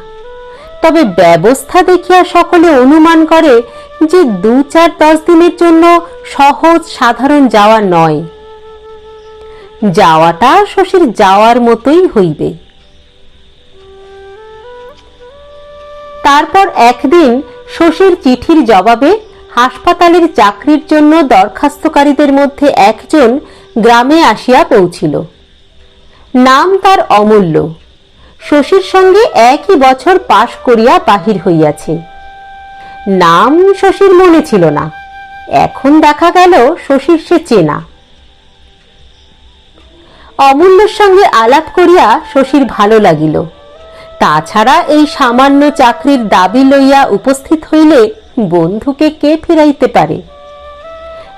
তবে ব্যবস্থা দেখিয়া সকলে অনুমান করে যে 2-4-10 দিনের জন্য সহজ সাধারণ যাওয়া নয়, যাওয়াটা শশীর যাওয়ার মতোই হইবে। তারপর একদিন শশীর চিঠির জবাবে হাসপাতালের চাকরির জন্য দরখাস্তকারীদের মধ্যে একজন গ্রামে আসিয়া পৌঁছিল। নাম তার অমূল্য, শশীর সঙ্গে একই বছর পাশ করিয়া বাহির হইয়াছে। নাম শশীর মনে ছিল না, এখন দেখা গেল শশীর সে চেনা। অমূল্যর সঙ্গে আলাপ করিয়া শশীর ভালো লাগিল। তাছাড়া এই সামান্য চাকরির দাবি লইয়া উপস্থিত হইলে বন্ধুকে কে ফিরাইতে পারে?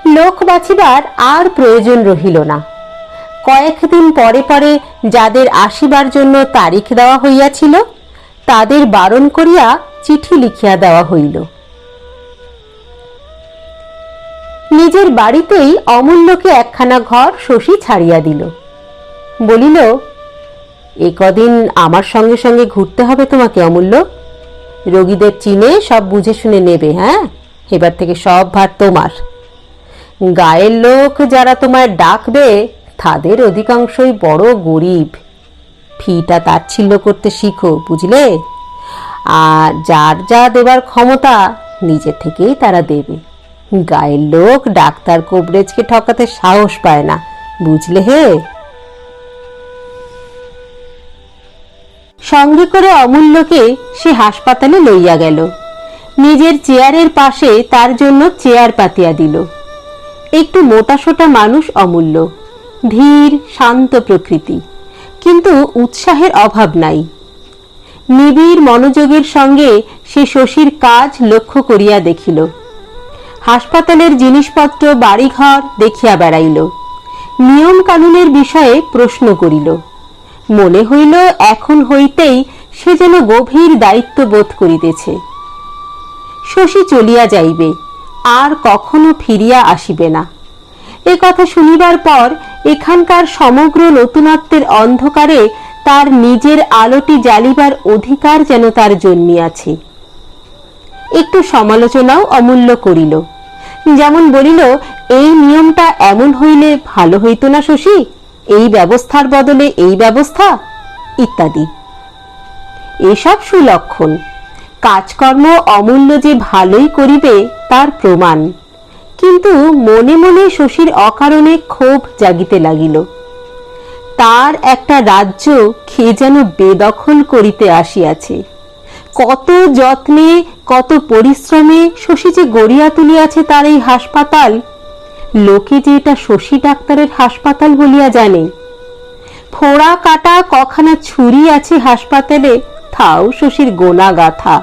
লোক বাঁচিবার আর প্রয়োজন রহিল না। কয়েকদিন পরে পরে যাদের আসিবার জন্য তারিখ দেওয়া হইয়াছিল তাদের বারণ করিয়া চিঠি লিখিয়া দেওয়া হইল। নিজের বাড়িতেই অমূল্যকে একখানা ঘর শশী ছাড়িয়া দিল। বলিল, এ কদিন আমার সঙ্গে সঙ্গে ঘুরতে হবে তোমাকে অমূল্য। রোগীদের চিনে সব বুঝে শুনে নেবে। হ্যাঁ, এবার থেকে সব ভার তোমার। গায়ের লোক যারা তোমায় ডাকবে তাদের অধিকাংশই বড় গরিব। ফিটা তাচ্ছিল্য করতে শিখো, বুঝলে? আর যার যা দেবার ক্ষমতা নিজে থেকেই তারা দেবে। গায়ের লোক ডাক্তার কবরেজকে ঠকাতে সাহস পায় না, বুঝলে হে? সঙ্গে করে অমূল্যকে সে হাসপাতালে লইয়া গেল। নিজের চেয়ারের পাশে তার জন্য চেয়ার পাতিয়া দিল। একটু মোটাসোটা মানুষ অমূল্য, ধীর শান্ত প্রকৃতি, কিন্তু উৎসাহের অভাব নাই। নিবিড় মনোযোগের সঙ্গে সে শশীর কাজ লক্ষ্য করিয়া দেখিল। হাসপাতালের জিনিসপত্র বাড়িঘর দেখিয়া বেড়াইল। নিয়ম কানুনের বিষয়ে প্রশ্ন করিল। মনে হইল এখন হইতেই সে যেন গভীর দায়িত্ব বোধ করিতেছে। শশী চলিয়া যাইবে, আর কখনো ফিরিয়া আসিবে না। এ কথা শুনিবার পর এখানকার সমগ্র নতুনত্বের অন্ধকারে তার নিজের আলোটি জ্বালিবার অধিকার যেন তার জন্মিয়াছে। একটু সমালোচনাও অমূল্য করিল। যেমন বলিল, এই নিয়মটা এমন হইলে ভালো হইত না শশী? এই ব্যবস্থার বদলে এই ব্যবস্থা, ইত্যাদি। এসব সুলক্ষণ। কাজকর্ম অমূল্য যে ভালোই করিবে তার প্রমাণ। কিন্তু মনে মনে শশীর অকারণে ক্ষোভ জাগিতে লাগিল। তার একটা রাজ্য কে যেন বেদখল করিতে আসিয়াছে। কত যত্নে কত পরিশ্রমে শশী যে গড়িয়া তুলিয়াছে তার এই হাসপাতাল। লোকে যে এটা শশী ডাক্তারের হাসপাতাল বলিয়া জানে। ফোড়া কাটা কখানা ছুরি আছে হাসপাতালে, তাও শশীর গোনা গাথা।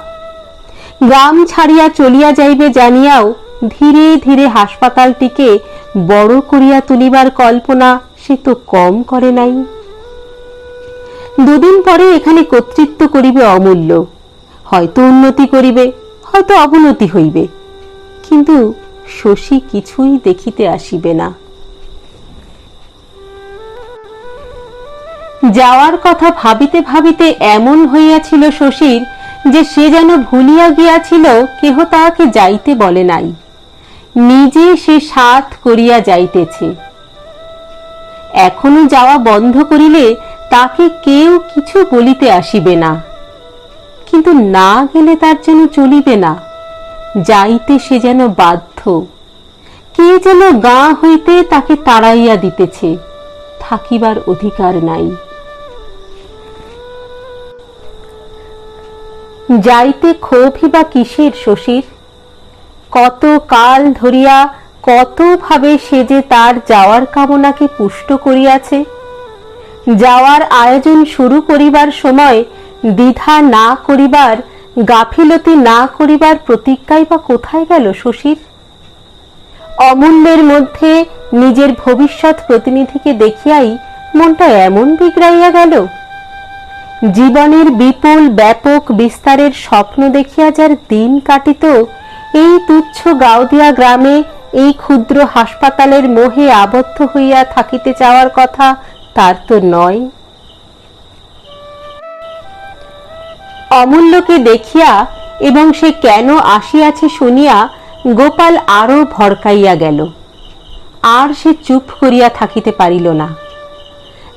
গ্রাম ছাড়িয়া চলিয়া যাইবে জানিয়াও ধীরে ধীরে হাসপাতালটিকে বড় করিয়া তুলিবার কল্পনা সে তো কম করে নাই। দুদিন পরে এখানে কর্তৃত্ব করিবে অমূল্য। হয়তো উন্নতি করিবে, হয়তো অবনতি হইবে, কিন্তু শশী কিছুই দেখিতে আসিবে না। যাওয়ার কথা ভাবিতে ভাবিতে এমন হইয়াছিল শশীর যে সে যেন ভুলিয়া গিয়াছিল কেহ তাহাকে যাইতে বলে নাই। নিজে সে সাথ করিয়া যাইতেছে। এখনো যাওয়া বন্ধ করিলে তাকে কেউ কিছু বলিতে আসিবে না। কিন্তু না গেলে তার যেন চলিবে না। যাইতে সে যেন বাধ্য। কে যেন গা হইতে তাকে তাড়াইয়া দিতেছে। থাকিবার অধিকার নাই। যাইতে ক্ষোভই বা কিসের শশীর? কত কাল ধরিয়া কতভাবে সে যে তার যাওয়ার কামনাকে পুষ্ট করিয়াছে। যাওয়ার আয়োজন শুরু করিবার সময় দ্বিধা না করিবার, গাফিলতি না করিবার প্রতিজ্ঞাই বা কোথায় গেল শশীর? অমূল্যের মধ্যে নিজের ভবিষ্যৎ প্রতিনিধিকে দেখিয়াই মনটা এমন বিগড়াইয়া গেল। জীবনের বিপুল ব্যাপক বিস্তারের স্বপ্ন দেখিয়া যার দিন কাটিত, এই তুচ্ছ গাওদিয়া গ্রামে এই ক্ষুদ্র হাসপাতালের মোহে আবদ্ধ হইয়া থাকিতে চাওয়ার কথা তার তো নয়। অমূল্যকে দেখিয়া এবং সে কেন আসিয়াছে শুনিয়া গোপাল আরো ভড়কাইয়া গেল। আর সে চুপ করিয়া থাকিতে পারিল না।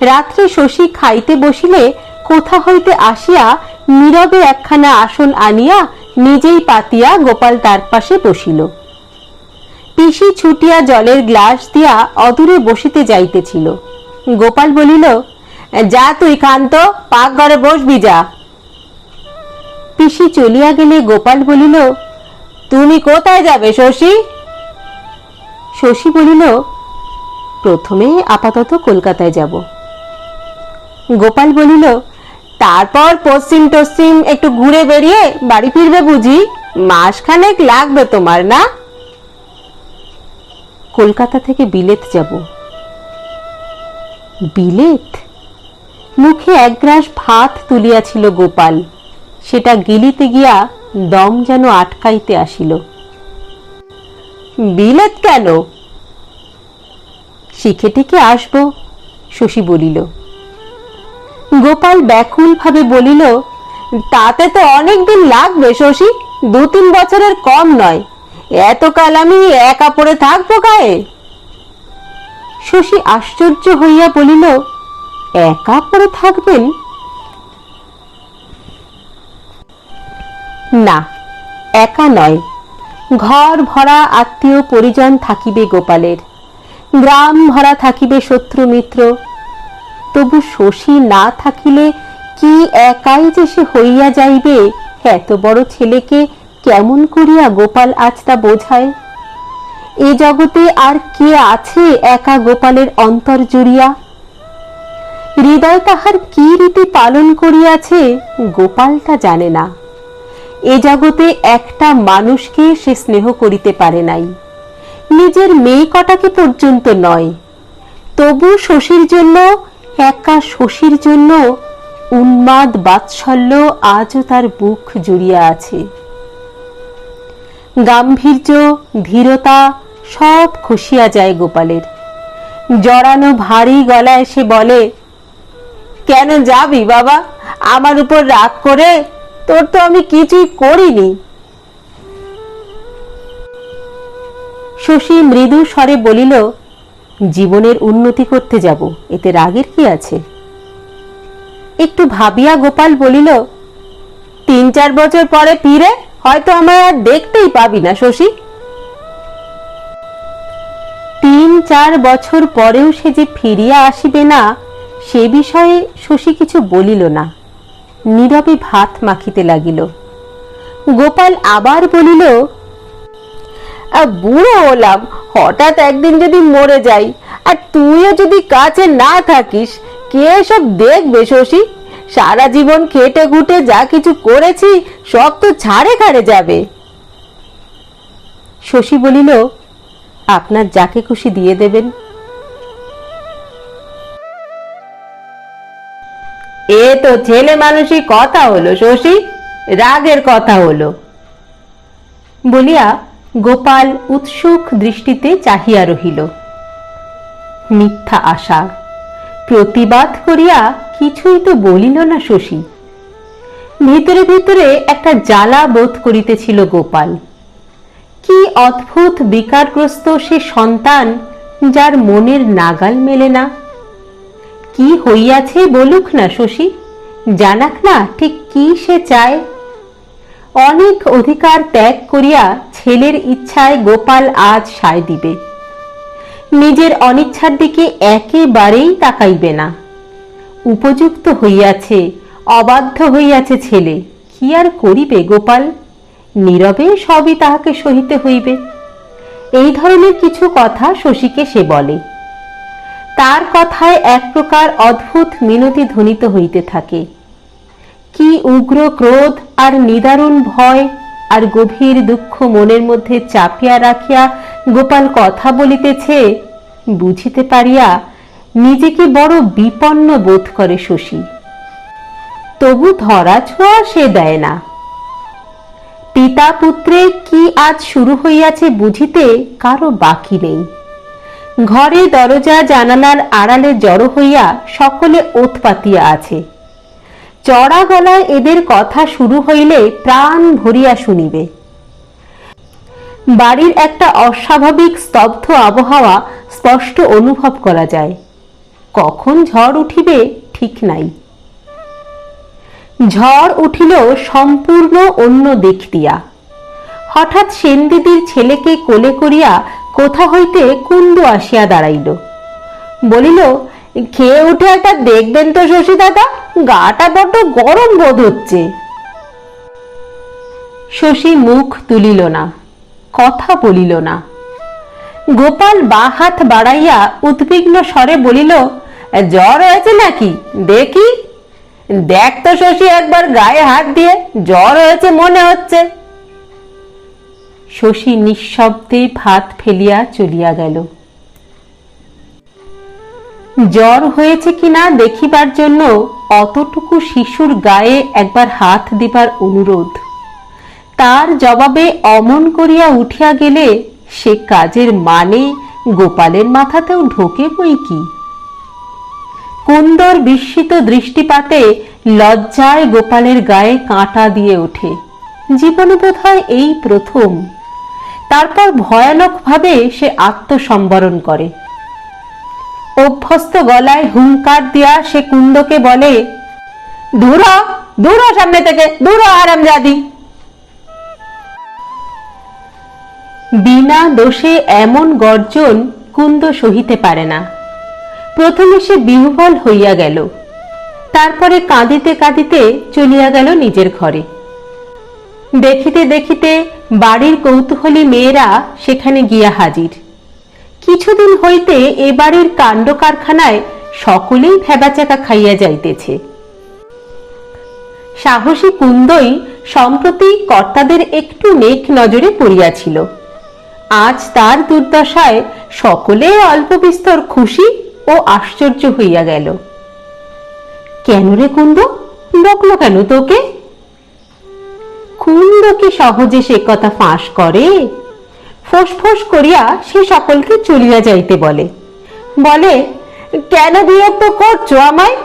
রাত্রে শশী খাইতে বসিলে কোথা হইতে আসিয়া নীরবে একখানা আসন আনিয়া নিজেই পাতিয়া গোপাল তার পাশে বসিল। পিসি ছুটিয়া জলের গ্লাস দিয়া অদূরে বসিতে যাইতেছিল। গোপাল বলিল, যা তুই কান্ত, পাকঘরে বসবি যা। পিসি চলিয়া গেলে গোপাল বলিল, তুমি কোথায় যাবে শশী? শশী বলিল, প্রথমে আপাতত কলকাতায় যাব। গোপাল বলিল, তারপর পশ্চিম টশ্চিম একটু ঘুরে বেরিয়ে বাড়ি ফিরবে বুঝি? মাসখানেক লাগবে তোমার, না? কলকাতা থেকে বিলেত যাব। বিলেত? মুখে এক গ্রাস ভাত তুলিয়াছিল গোপাল, সেটা গিলিতে গিয়া দম যেন আটকাইতে আসিল। বিলেত কেন? শিখে টিকে আসবো, শশী বলিল। গোপাল ব্যাকুল ভাবে বলিল, তাতে তো অনেক দিন লাগবে শশী, 2-3 বছরের কম নয়। এতকাল আমি একা পড়ে থাকবো গায়ে? শশী আশ্চর্য হইয়া বলিল, একা পড়ে থাকবেন? না, একা নয়, ঘর ভরা আত্মীয় পরিজন থাকিবে গোপালের, গ্রাম ভরা থাকিবে শত্রু মিত্র। তবু শশী না থাকিলে কি একাই যে সে হইয়া যাইবে, এত বড় ছেলেকে কেমন করিয়া গোপাল আজ তা বোঝায়। এ জগতে আর কে আছে একা গোপালের অন্তর জুড়িয়া? হৃদয় তাহার কি রীতি পালন করিয়াছে গোপাল তা জানে না। এ জগতে একটা মানুষকে সে স্নেহ করিতে পারে নাই, নিজের মেয়ে কটাকে পর্যন্ত নয়। তবু শশীর জন্য, একা শশীর জন্য উন্মাদ বাৎসল্য আজও তার বুক জুড়িয়া আছে। গাম্ভীর্য, ধীরতা সব খসিয়া যায় গোপালের। জড়ানো ভারী গলায় সে বলে, কেন যাবি বাবা আমার উপর রাগ করে? তোর তো আমি কিছুই করিনি। শশী মৃদু স্বরে বলিল, জীবনের উন্নতি করতে যাব, এতে রাগের কি আছে? একটু ভাবিয়া গোপাল বলিল, 3-4 বছর পরে ফিরে হয়তো আমায় আর দেখতেই পাবি না শশী। 3-4 বছর পরেও সে যে ফিরিয়া আসিবে না, সে বিষয়ে শশী কিছু বলিল না, নীরবে ভাত মাখিতে লাগিল। গোপাল আবার বলিল, বুড়ো হলাম, হঠাৎ একদিন যদি মরে যাই, আর তুইও যদি কাছে না থাকিস, কে সব দেখবে শশী? সারা জীবন খেটে খুটে যা কিছু করেছি সব তো ছাড়ে খাড়ে যাবে। শশী বলিল, আপনার যাকে খুশি দিয়ে দেবেন। এ তো ছেলে মানুষই কথা হলো শশী, রাগের কথা হলো। বলিয়া গোপাল উৎসুক দৃষ্টিতে চাহিয়া রহিল। মিথ্যা আশা, প্রতিবাদ করিয়া কিছুই তো বলিল না শশী। ভিতরে ভিতরে একটা জ্বালা বোধ করিতেছিল গোপাল। কি অদ্ভুত বিকারগ্রস্ত সে সন্তান, যার মনের নাগাল মেলে না। কি হইয়াছে বলুক না শশী, জানাক না ঠিক কি সে চায়। অনেক অধিকার ত্যাগ করিয়া ছেলের ইচ্ছায় গোপাল আজ সায় দিবে, নিজের অনিচ্ছার দিকে একেবারেই তাকাইবে না। উপযুক্ত হইয়াছে, অবাধ্য হইয়াছে ছেলে, কি আর করিবে গোপাল? নীরবে সবই তাহাকে সহিতে হইবে। এই ধরনের কিছু কথা শশীকে সে বলে। তার কথায় এক প্রকার অদ্ভুত মিনতি ধ্বনিত হইতে থাকে। কি উগ্র ক্রোধ আর নিদারুণ ভয় আর গভীর দুঃখ মনের মধ্যে চাপিয়া রাখিয়া গোপাল কথা বলিতেছে, বুঝিতে পারিয়া নিজেকে বড় বিপন্ন বোধ করে শশী। তবু ধরা ছোঁয়া সে দেয় না। পিতা পুত্রে কি আজ শুরু হইয়াছে বুঝিতে কারো বাকি নেই। ঘরে দরজা জানালার আড়ালে জড়ো হইয়া সকলে ওত পাতিয়া আছে। চড়া গলায় এদের কথা শুরু হইলে প্রাণ ভরিয়া শুনিবে। বাড়ির একটা অস্বাভাবিক স্তব্ধ আবহাওয়া স্পষ্ট অনুভব করা যায়। কখন ঝড় উঠিবে ঠিক নাই। ঝড় উঠিল সম্পূর্ণ অন্য দিক দিয়া। হঠাৎ সেনদিদির ছেলেকে কোলে করিয়া কোথা হইতে কুন্দ আসিয়া দাঁড়াইল। বলিল, খেয়ে উঠে একটা দেখবেন তো শশী দাদা, গাটা বড্ড গরম বোধ হচ্ছে। শশী মুখ তুলিল না, কথা বলিল না। গোপাল বা হাত বাড়াইয়া উদ্বিগ্ন স্বরে বলিল, জ্বর হয়েছে নাকি দেখি? দেখ তো শশী, একবার গায়ে হাত দিয়ে, জ্বর হয়েছে মনে হচ্ছে। শশী নিঃশব্দে ভাত ফেলিয়া চলিয়া গেল। জ্বর হয়েছে কিনা দেখিবার জন্য অতটুকু শিশুর গায়ে একবার হাত দিবার অনুরোধ, তার জবাবে অমন করিয়া উঠিয়া গেলে সে কাজের মানে গোপালের মাথাতেও ঢোকে বই কি। কুন্দর বিস্মিত দৃষ্টিপাতে লজ্জায় গোপালের গায়ে কাঁটা দিয়ে ওঠে। জীবনে বোধহয় এই প্রথম। তারপর ভয়ানকভাবে সে আত্মসম্বরণ করে। অভ্যস্ত গলায় হুঙ্কার দিয়া সে কুন্দকে বলে, দূর হ, দূর হ সামনে থেকে, দূর হ হারামজাদি। বিনা দোষে এমন গর্জন কুন্দ সহিতে পারে না। প্রথমে সে বিহ্বল হইয়া গেল, তারপরে কাঁদিতে কাঁদিতে চলিয়া গেল নিজের ঘরে। দেখিতে দেখিতে বাড়ির কৌতূহলী মেয়েরা সেখানে গিয়া হাজির। কিছুদিন হইতে এ বাড়ির কাণ্ড কারখানায় সকলেই ভেবাচাকা খাইয়া যাইতেছে। সাহসী কুন্দই সম্প্রতি কর্তাদের একটু নেক নজরে পড়িয়াছিল। আজ তার দুর্দশায় সকলে অল্প বিস্তর খুশি ও আশ্চর্য হইয়া গেল। কেন রে কুন্দ, বকলো কেন তোকে? কুন্দ কি সহজে সে কথা ফাঁস করে? ফোঁস করিয়া সে সকলকে চলিয়া যাইতে বলে। বলে, কেন বিরক্ত করছো আমায়?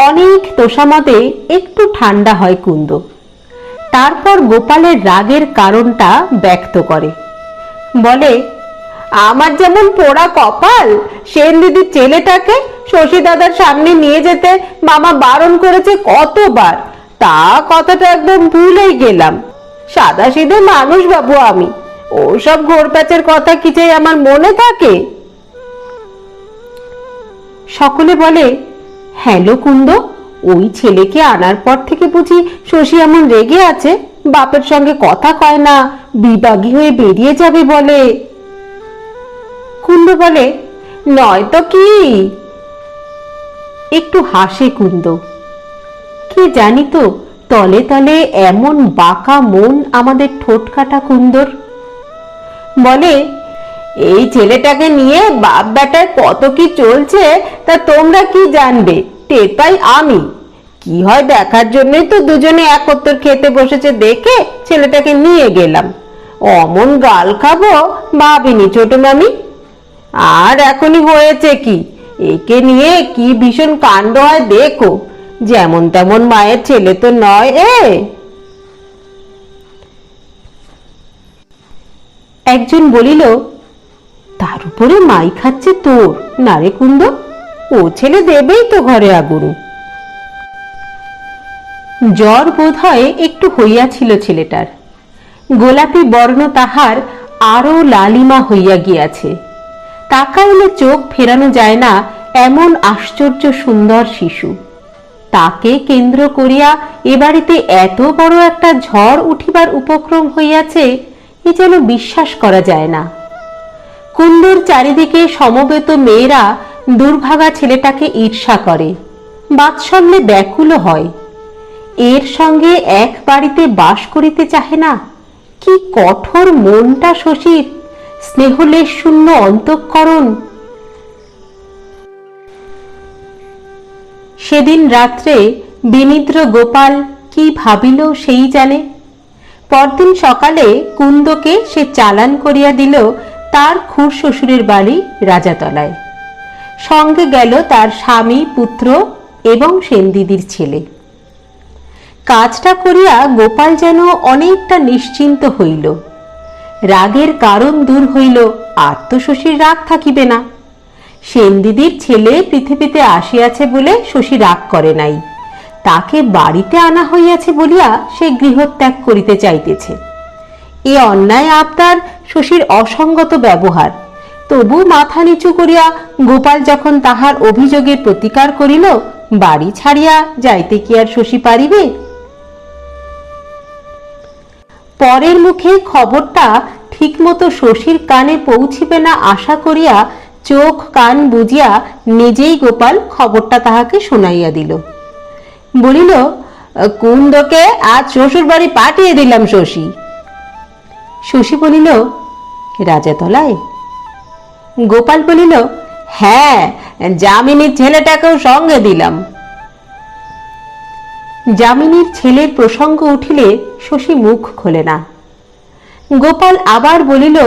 অনেক তোষামদে একটু ঠান্ডা হয় কুন্দ। তারপর গোপালের রাগের কারণটা ব্যক্ত করে। বলে, আমার যেমন পোড়া কপাল, সেন দিদির ছেলেটাকে শশী দাদার সামনে নিয়ে যেতে মামা বারণ করেছে কতবার, তা কথাটা একদম ভুলেই গেলাম। সাদাসিধে মানুষ বাবু আমি, ওসব ঘোরপ্যাচের কথা কি যে আমার মনে থাকে? সকলে বলে, হ্যালো কুন্দ, ওই ছেলেকে আনার পর থেকে বুঝি শশী এমন রেগে আছে, বাপের সঙ্গে কথা কয় না, বিবাগী হয়ে বেরিয়ে যাবে বলে। কুন্দ বলে, নয়তো কি? একটু হাসে কুন্দ। কে জানি তো তলে তলে এমন বাঁকা মন আমাদের ঠোঁট কাটা কুন্দর। বলে, এই ছেলেটাকে নিয়ে বাপ বেটার কত কি চলছে তা তোমরা কি জানবে, টের পাই আমি। কি হয় দেখার জন্যই তো দুজনে একত্র খেতে বসেছে দেখে ছেলেটাকে নিয়ে গেলাম। অমন গাল খাবো ভাবিনি ছোট মামি। আর এখনই হয়েছে কি, একে নিয়ে কি ভীষণ কাণ্ড হয় দেখো। যেমন তেমন মায়ের ছেলে তো নয় এ। একজন বলিল, তার উপরে মাই খাচ্ছে তোর, না রে কুন্দ, ও ছেলে দেবেই তো ঘরে আগুন। জ্বর বোধ হয় একটু হইয়াছিল ছেলেটার। গোলাপি বর্ণ তাহার আরো লালিমা হইয়া গিয়াছে। তাকাইলে চোখ ফেরানো যায় না এমন আশ্চর্য সুন্দর শিশু। তাকে কেন্দ্র করিয়া এ বাড়িতে এত বড় একটা ঝড় উঠিবার উপক্রম হইয়াছে, এ যেন বিশ্বাস করা যায় না। কুন্দর চারিদিকে সমবেত মেয়েরা দুর্ভাগা ছেলেটাকে ঈর্ষা করে, বাৎসল্যে ব্যাকুল হয়। এর সঙ্গে এক বাড়িতে বাস করিতে চাহে না। কি কঠোর মনটা শশীর, স্নেহলেশ শূন্য অন্তঃকরণ। সেদিন রাত্রে বিনিদ্র গোপাল কি ভাবিল সেই জানে। পরদিন সকালে কুন্দকে সে চালান করিয়া দিল তার খুড় শ্বশুরের বাড়ি রাজাতলায়। সঙ্গে গেল তার স্বামী, পুত্র এবং সেনদিদির ছেলে। কাজটা করিয়া গোপাল যেন অনেকটা নিশ্চিন্ত হইল। রাগের কারণ দূর হইল, আর তো শশীর রাগ থাকিবে না। সেনদিদির ছেলে পৃথিবীতে আসিয়াছে বলে শশী রাগ করে নাই, তাকে বাড়িতে আনা হইয়াছে বলিয়া সে গৃহত্যাগ করিতে চাইতেছে। এ অন্যায় আবদার শশীর অসঙ্গত ব্যবহার। তবু মাথা নিচু করিয়া গোপাল যখন তাহার অভিযোগের প্রতিকার করিল, বাড়ি ছাড়িয়া যাইতে কি আর শশী পারিবে? পরের মুখে খবরটা ঠিকমতো শশীর কানে পৌঁছিবে না আশা করিয়া চোখ কান বুঝিয়া নিজেই গোপাল খবরটা তাহাকে শোনাইয়া দিল। বলিল, কুন্দকে আজ শ্বশুর বাড়ি পাঠিয়ে দিলাম শশী। শশী বলিল, রাজাতলায়? গোপাল বলিল, হ্যাঁ, যামিনীর ছেলেটাকেও সঙ্গে দিলাম। যামিনীর ছেলের প্রসঙ্গ উঠিলে শশী মুখ খোলে না। গোপাল আবার বলিল,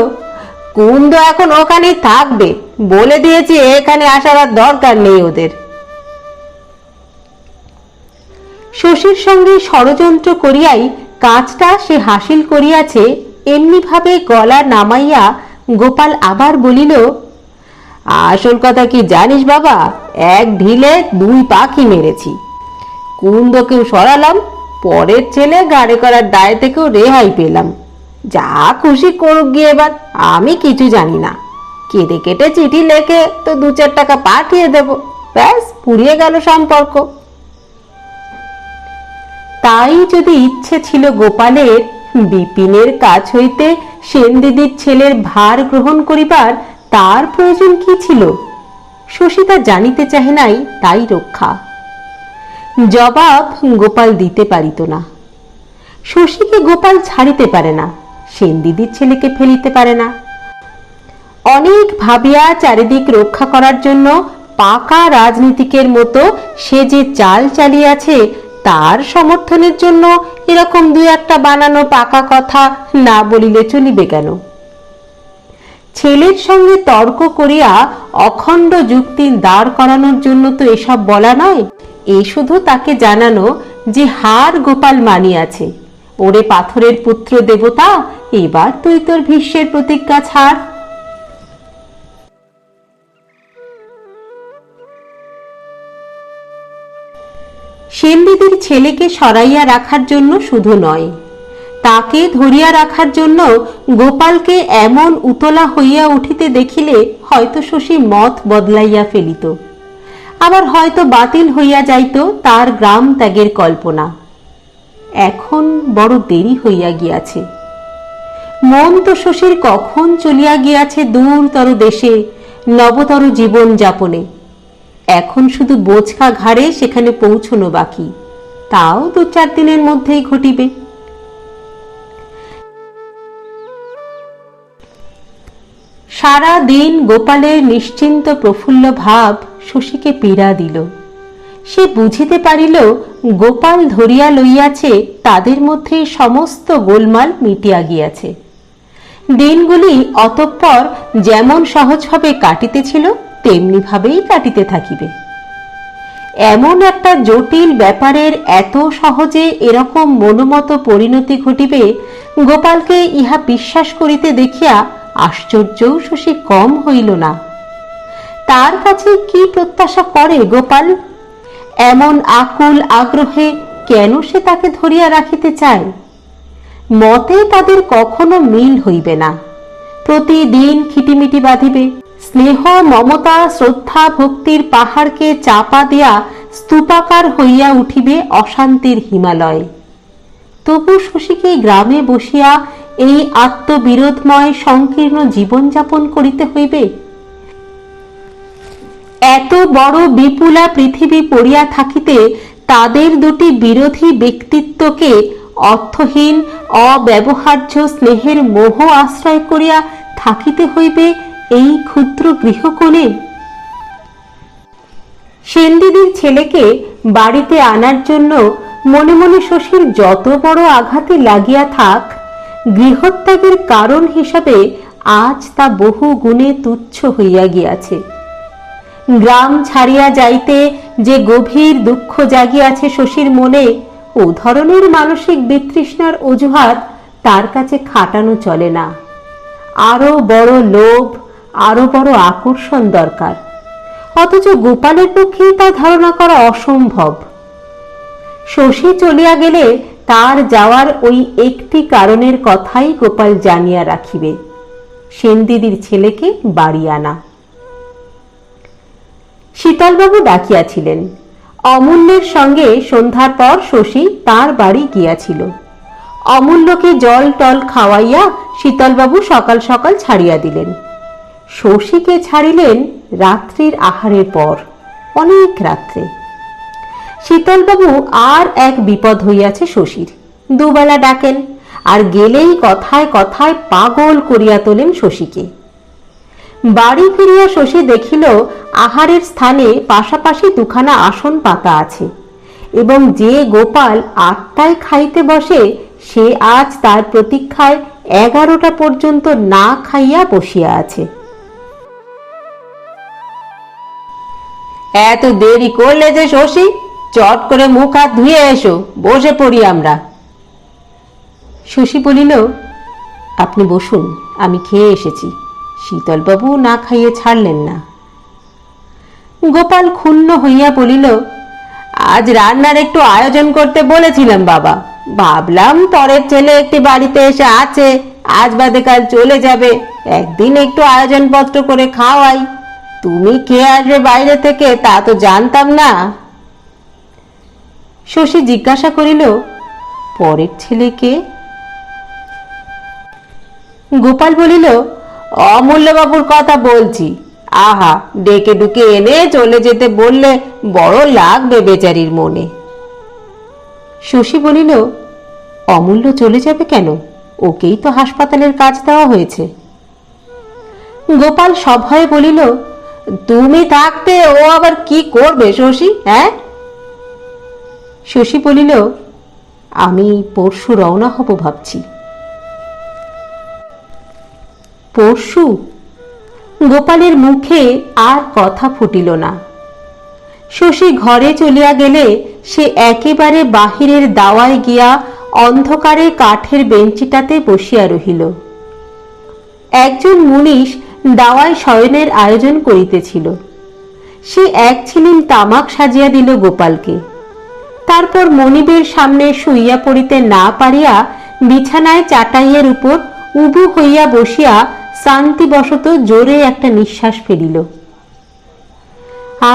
কুন্দ এখন ওখানেই থাকবে, বলে দিয়েছি এখানে আসার আর দরকার নেই ওদের। শশীর সঙ্গে ষড়যন্ত্র করিয়াই কাজটা সে হাসিল করিয়াছে এমনি ভাবে গলা নামাইয়া গোপাল আবার বলিল, আসল কথা কি জানিস বাবা, এক ঢিলে দুই পাখি মেরেছি। কুন্দকেও সরালাম, পরের ছেলে গাড়ি করার দায় থেকেও রেহাই পেলাম। যা খুশি করুক গিয়ে, এবার আমি কিছু জানি না। কেটে কেটে চিঠি লেখে তো 2-4 টাকা পাঠিয়ে দেব, ব্যাস পুড়িয়ে গেল সম্পর্ক। তাই যদি ইচ্ছে ছিল গোপালের বিপিনের কাছ হইতে সেন দিদির ছেলের ভার গ্রহণ করিবার, তার প্রয়োজন কি ছিল? শশী তা জানিতে চাহে নাই, তাই রক্ষা। জবাব গোপাল দিতে পারিত না। শশীকে গোপাল ছাড়িতে পারে না, সেন দিদির ছেলেকে ফেলিতে পারে না। অনেক ভাবিয়া চারিদিক রক্ষা করার জন্য পাকা রাজনীতিকের মতো সে যে চাল চালিয়েছে, তার সমর্থনের জন্য এরকম 2-1টা বানানো পাকা কথা না বলিলে চলিবে কেন? ছেলের সঙ্গে তর্ক করিয়া অখণ্ড যুক্তি দাঁড় করানোর জন্য তো এসব বলা নয়। এ শুধু তাকে জানানো যে হার গোপাল মানিয়াছে। ওরে পাথরের পুত্র দেবতা, এবার তুই তোর ভীষ্মের প্রতিজ্ঞা ছাড়। সেন দিদির ছেলেকে সরাইয়া রাখার জন্য শুধু নয়, তাকে ধরিয়া রাখার জন্য গোপালকে এমন উতলা হইয়া উঠিতে দেখিলে হয়তো শশী মত বদলাইয়া ফেলিত, আবার হয়তো বাতিল হইয়া যাইত তার গ্রাম ত্যাগের কল্পনা। এখন বড় দেরি হইয়া গিয়াছে। মন তো শশীর কখন চলিয়া গিয়াছে দূরতর দেশে, নবতর জীবন যাপনে। এখন শুধু বোঝকা ঘাড়ে সেখানে পৌঁছনো বাকি, তাও 2-4 দিনের মধ্যেই ঘটিবে। সারা দিন গোপালের নিশ্চিন্ত প্রফুল্ল ভাব শশীকে পীড়া দিল। সে বুঝিতে পারিল গোপাল ধরিয়া লইয়াছে তাদের মধ্যে সমস্ত গোলমাল মিটিয়া গিয়াছে। দিনগুলি অতঃপর যেমন সহজভাবে কাটিতেছিল তেমনি ভাবেই কাটিতে থাকিবে। এমন একটা জটিল ব্যাপারের এত সহজে এরকম মনোমত পরিণতি ঘটিবে, গোপালকে ইহা বিশ্বাস করিতে দেখিয়া আশ্চর্যও শশী কম হইল না। তার কাছে কি প্রত্যাশা করে গোপাল? এমন আকুল আগ্রহে কেন সে তাকে ধরিয়া রাখিতে চায়? মতে তাদের কখনো মিল হইবে না। প্রতিদিন খিটিমিটি বাঁধিবে, স্নেহ মমতা শ্রদ্ধা ভক্তির পাহাড়কে চাপা দিয়া স্তূপাকার হইয়া উঠিবে অশান্তির হিমালয়। তবু শশীকে গ্রামে বসিয়া এই আত্মবিরোধময় সংকীর্ণ জীবনযাপন করিতে হইবে? এত বড় বিপুলা পৃথিবী পড়িয়া থাকিতে তাদের দুটি বিরোধী ব্যক্তিত্বকে অর্থহীন অব্যবহার্য স্নেহের মোহ আশ্রয় করিয়া থাকিতে হইবে এই ক্ষুদ্র গৃহকোণে। সেনদিদির ছেলেকে বাড়িতে আনার জন্য মনে মনে শশীর যত বড় আঘাতে লাগিয়া থাক, গৃহত্যাগের কারণ হিসাবে আজ তা বহু গুণে তুচ্ছ হইয়া গিয়াছে। গ্রাম ছাড়িয়া যাইতে যে গভীর দুঃখ জাগিয়াছে শশীর মনে, ও ধরনের মানসিক বিতৃষ্ণার অজুহাত তার কাছে খাটানো চলে না। আরো বড় লোভ, আরো বড় আকর্ষণ দরকার, অথচ গোপালের পক্ষে তা ধারণা করা অসম্ভব। শশী চলিয়া গেলে তার যাওয়ার ওই একটি কারণের কথাই গোপাল জানিয়া রাখিবে, সেনদিদির ছেলেকে বাড়ি আনা। শীতলবাবু ডাকিয়াছিলেন। অমূল্যের সঙ্গে সন্ধ্যার পর শশী তার বাড়ি গিয়াছিল। অমূল্যকে জল টল খাওয়াইয়া শীতলবাবু সকাল সকাল ছাড়িয়া দিলেন। শশীকে ছাড়িলেন রাত্রির আহারের পর, অনেক রাত্রে। শীতলবাবু আর এক বিপদ হইয়াছে শশীর, দুবেলা ডাকেন, আর গেলেই কথায় কথায় পাগল করিয়া তোলেন শশীকে। বাড়ি ফিরিয়া শশী দেখিল আহারের স্থানে পাশাপাশি দুখানা আসন পাতা আছে, এবং যে গোপাল 8টায় খাইতে বসে সে আজ তার প্রতীক্ষায় 11টা পর্যন্ত না খাইয়া বসিয়া আছে। এত দেরি করলে যে শশী, চট করে মুখ হাত ধুয়ে এসো, বসে পড়ি আমরা। শশী বলিল, আপনি বসুন, আমি খেয়ে এসেছি। শীতলবাবু না খাইয়ে ছাড়লেন না। গোপাল ক্ষুণ্ণ হইয়া বলিল, আজ রান্নার একটু আয়োজন করতে বলেছিলাম বাবা, ভাবলাম পরের ছেলে একটি বাড়িতে এসে আছে, আজ বাদে কাল চলে যাবে, একদিন একটু আয়োজন পত্র করে খাওয়াই। তুমি খেয়ে আসবে বাইরে থেকে, তা তো জানতাম না। শশী জিজ্ঞাসা করিল, পরের ছেলেকে? গোপাল বলিল, অমূল্যবাবুর কথা বলছি। আহা, ডেকে ডুকে এনে চলে যেতে বললে বড় লাগবে বেচারির মনে। শশী বলিল, অমূল্য চলে যাবে কেন? ওকেই তো হাসপাতালের কাজ দেওয়া হয়েছে। গোপাল সভয়ে বলিল, তুমি থাকতে ও আবার কি করবে শশী? হ্যাঁ? শশী বলিল, আমি পরশু রওনা হব ভাবছি। পরশু? গোপালের মুখে আর কথা ফুটিল না। শশী ঘরে চলিয়া গেলে সে একেবারে বাহিরের দাওয়ায় গিয়া অন্ধকারে কাঠের বেঞ্চিটাতে বসিয়া রহিল। একজন মুনিশ দাওয়ায় শয়নের আয়োজন করিতেছিল। সে এক ছিলিম তামাক সাজিয়া দিল গোপালকে। তারপর মনিবের সামনে শুইয়া পড়িতে না পারিয়া বিছানায় চাটাইয়ের উপর উবু হইয়া বসিয়া শান্তিবশত জোরে একটা নিঃশ্বাস ফেলিল।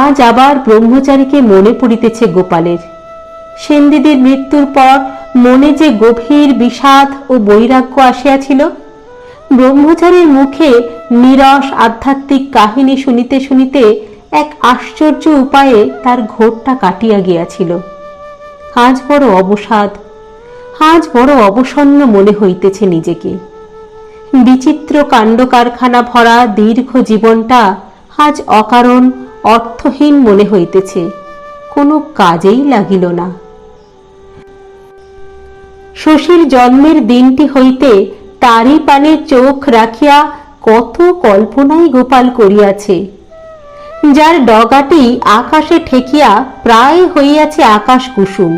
আজ আবার ব্রহ্মচারীকে মনে পড়িতেছে গোপালের। সেনদিদির মৃত্যুর পর মনে যে গভীর বিষাদ ও বৈরাগ্য আসিয়াছিল, ব্রহ্মচারীর মুখে নীরস আধ্যাত্মিক কাহিনী শুনিতে শুনিতে এক আশ্চর্য উপায়ে তার ঘোরটা কাটিয়া গিয়াছিল। আজ বড় অবসাদ, আজ বড় অবসন্ন মনে হইতেছে নিজেকে। বিচিত্র কাণ্ড কারখানা ভরা দীর্ঘ জীবনটা আজ অকারণ অর্থহীন মনে হইতেছে, কোনো কাজেই লাগিল না। শশীর জন্মের দিনটি হইতে তারই পানে চোখ রাখিয়া কত কল্পনাই গোপাল করিয়াছে, যার ডগাটি আকাশে ঠেকিয়া প্রায় হইয়াছে আকাশ কুসুম।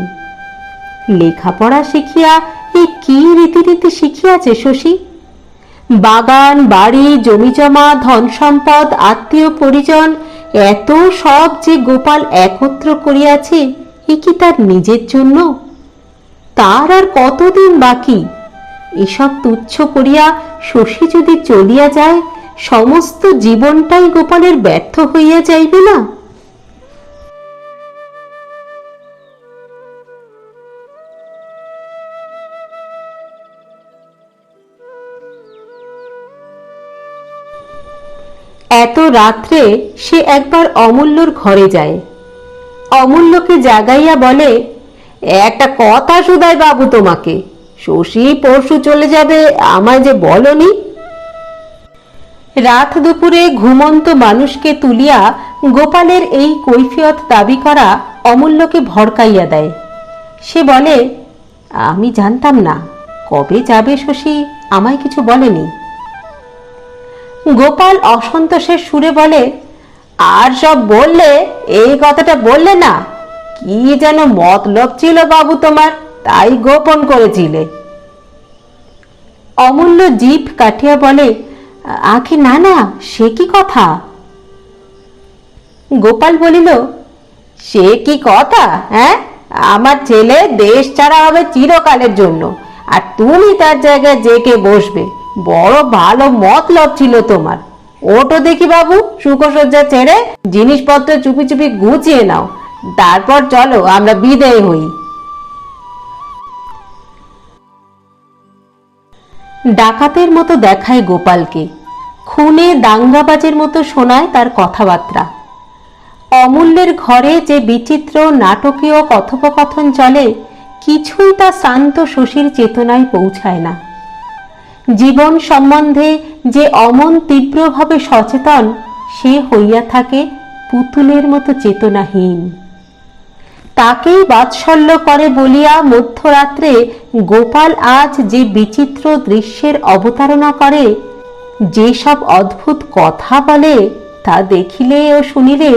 লেখাপড়া শিখিয়া এই কি রীতিনীতি শিখিয়াছে শশী? বাগান, বাড়ি, জমিজমা, ধন সম্পদ, আত্মীয় পরিজন, এত সব যে গোপাল একত্র করিয়াছে, এ কি তার নিজের জন্য? তার আর কতদিন বাকি? এসব তুচ্ছ করিয়া শশী যদি চলিয়া যায়, সমস্ত জীবনটাই গোপালের ব্যর্থ হইয়া যাইবে না? এত রাত্রে সে একবার অমূল্যর ঘরে যায়। অমূল্যকে জাগাইয়া বলে, একটা কথা শুধাই বাবু তোমাকে, শশী পরশু চলে যাবে, আমায় যে বলনি। রাত দুপুরে ঘুমন্ত মানুষকে তুলিয়া গোপালের এই কৈফিয়ত দাবি করা অমূল্যকে ভড়কাইয়া দেয়। সে বলে, আমি জানতাম না, কবে যাবে শশী আমায় কিছু বলেনি। গোপাল অসন্তোষের সুরে বলে, আর সব বললে, এই কথাটা বললে না? কি যেন মতলব ছিল বাবু তোমার, তাই গোপন করেছিলে। অমূল্য জিভ কাটিয়া বলে, আগে না না, সে কি কথা? গোপাল বলিল, সে কি কথা? হ্যাঁ, আমার ছেলে দেশ ছাড়া হবে চিরকালের জন্য, আর তুমি তার জায়গায় জেকে বসবে, বড় ভালো মতলব ছিল তোমার। ওটো দেখি বাবু, সুখসজ্জা ছেড়ে জিনিসপত্র চুপি চুপি গুছিয়ে নাও, তারপর চলো আমরা বিদায় হই। ডাকাতের মতো দেখায় গোপালকে, খুনে দাঙ্গাবাজের মতো শোনায় তার কথাবার্তা। অমূল্যের ঘরে যে বিচিত্র নাটকীয় কথোপকথন চলে, কিছুই তা শান্ত শশীর চেতনায় পৌঁছায় না। জীবন সম্বন্ধে যে অমন তীব্রভাবে সচেতন, সে হইয়া থাকে পুতুলের মতো চেতনাহীন। তাকেই বাৎসল্য করে বলিয়া মধ্যরাত্রে গোপাল আজ যে বিচিত্র দৃশ্যের অবতারণা করে, যেসব অদ্ভুত কথা বলে, তা দেখিলে ও শুনিলে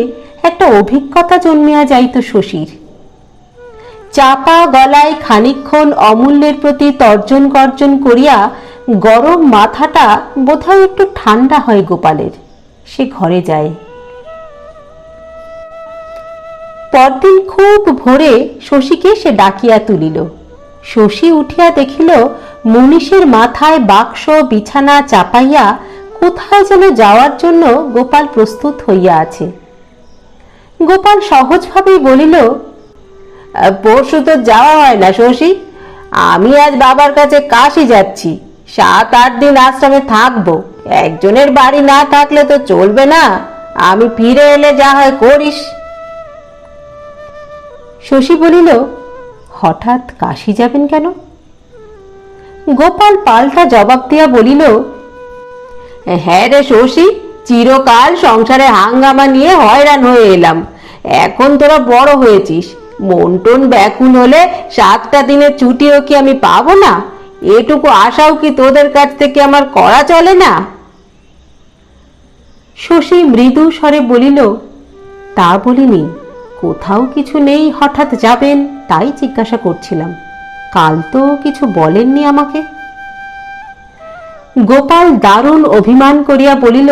একটা অভিজ্ঞতা জন্মিয়া যাইত শশীর। চাপা গলায় খানিকক্ষণ অমূল্যের প্রতি তর্জন গর্জন করিয়া গরম মাথাটা বোধহয় একটু ঠান্ডা হয় গোপালের। সে ঘরে যায়। পরদিন খুব ভোরে শশীকে সে ডাকিয়া তুলিল। শশী উঠিয়া দেখিল মনীষের মাথায় বাক্স বিছানা চাপাইয়া কোথায় যেন যাওয়ার জন্য গোপাল প্রস্তুত হইয়া আছে। গোপাল সহজভাবেই বলিল, পরশু তো যাওয়া হয় না শশী, আমি আজ বাবার কাছে কাশি যাচ্ছি, 7-8 দিন আশ্রমে থাকবো। একজনের বাড়ি না থাকলে তো চলবে না, আমি ফিরে এলে যা হয় করিস। শশী বলিল, হঠাৎ কাশি যাবেন কেন? গোপাল পাল্টা জবাব দিয়া বলিল, হ্যাঁ রে শশী, চিরকাল সংসারে হাঙ্গামা নিয়ে হয়রান হয়ে এলাম। এখন তোরা বড় হয়েছিস, মন টন ব্যাকুল হলে 7টা দিনের ছুটিও কি আমি পাবো না? এটুকু আশাও কি তোদের কাছ থেকে আমার করা চলে না? শশী মৃদু স্বরে বলিল, তা বলিনি, কোথাও কিছু নেই, হঠাৎ যাবেন তাই জিজ্ঞাসা করছিলাম। কাল তো কিছু বলেননি আমাকে। গোপাল দারুণ অভিমান করিয়া বলিল,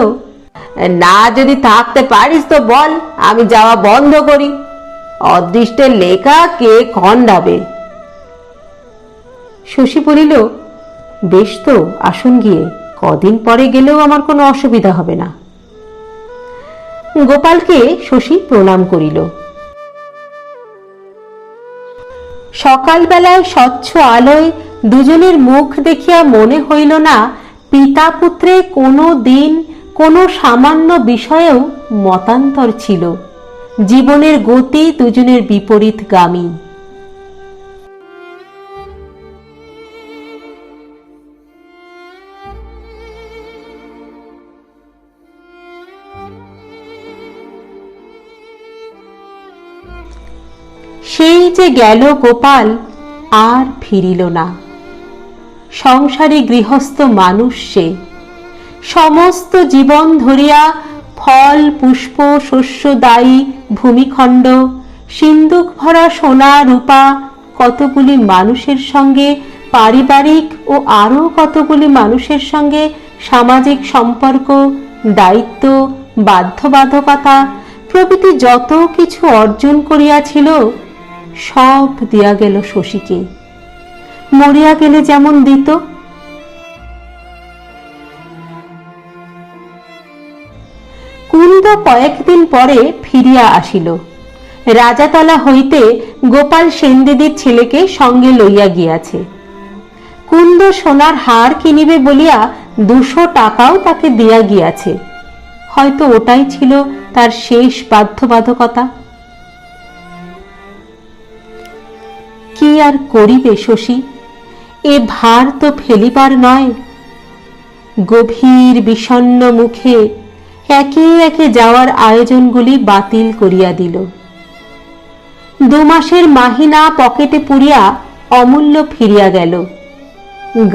না যদি থাকতে পারিস তো বল, আমি যাওয়া বন্ধ করি। অদৃষ্টের লেখা কে খণ্ডাবে? শশী বলিল, বেশ তো, আসুন গিয়ে, কদিন পরে গেলেও আমার কোনো অসুবিধা হবে না। গোপালকে শশী প্রণাম করিল। সকালবেলায় স্বচ্ছ আলোয় দুজনের মুখ দেখিয়া মনে হইল না পিতা পুত্রে কোনো দিন কোনো সামান্য বিষয়েও মতান্তর ছিল। জীবনের গতি দুজনের বিপরীতগামী। সেই যে গেল গোপাল, আর ফিরিল না। সংসারী গৃহস্থ মানুষ সে। সমস্ত জীবন ধরিয়া ফল পুষ্প শস্যদায়ী ভূমিখণ্ড, সিন্দুক ভরা সোনা রূপা, কতগুলি মানুষের সঙ্গে পারিবারিক ও আরও কতগুলি মানুষের সঙ্গে সামাজিক সম্পর্ক, দায়িত্ব, বাধ্যবাধকতা প্রভৃতি যত কিছু অর্জন করিয়াছিল, সব দিয়া গেল শশীকে। মরিয়া গেলে যেমন দিত। কুন্দ কয়েকদিন পরে ফিরিয়া আসিল। রাজাতলা হইতে গোপাল সেনদিদির ছেলেকে সঙ্গে লইয়া গিয়াছে। কুন্দ সোনার হার কিনিবে বলিয়া 200 টাকাও তাকে দিয়া গিয়াছে। হয়তো ওটাই ছিল তার শেষ বাধ্যবাধকতা। কি আর করিবে শশী, এ ভার তো ফেলিবার নয়। গভীর বিষণ্ণ মুখে একে একে যাওয়ার আয়োজনগুলি বাতিল করিয়া দিল। 2 মাসের মাহিনা পকেটে পুরিয়া অমূল্য ফিরিয়া গেল।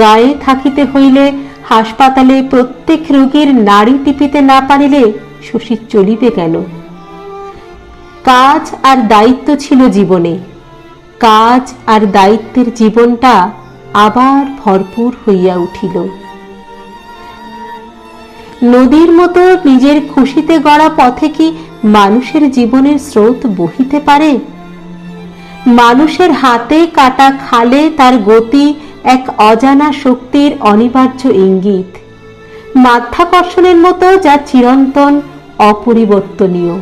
গায়ে থাকিতে হইলে হাসপাতালে প্রত্যেক রোগীর নাড়ি টিপিতে না পারিলে শশীর চলিবে কেন? কাজ আর দায়িত্ব ছিল জীবনে। কাজ আর দায়িত্বের জীবনটা আবার ভরপুর হইয়া উঠিল। নদীর মতো নিজের খুশিতে গড়া পথে কি মানুষের জীবনের স্রোত বহিতে পারে? মানুষের হাতে কাটা খালে তার গতি এক অজানা শক্তির অনিবার্য ইঙ্গিত, মাধ্যাকর্ষণের মতো, যা চিরন্তন অপরিবর্তনীয়।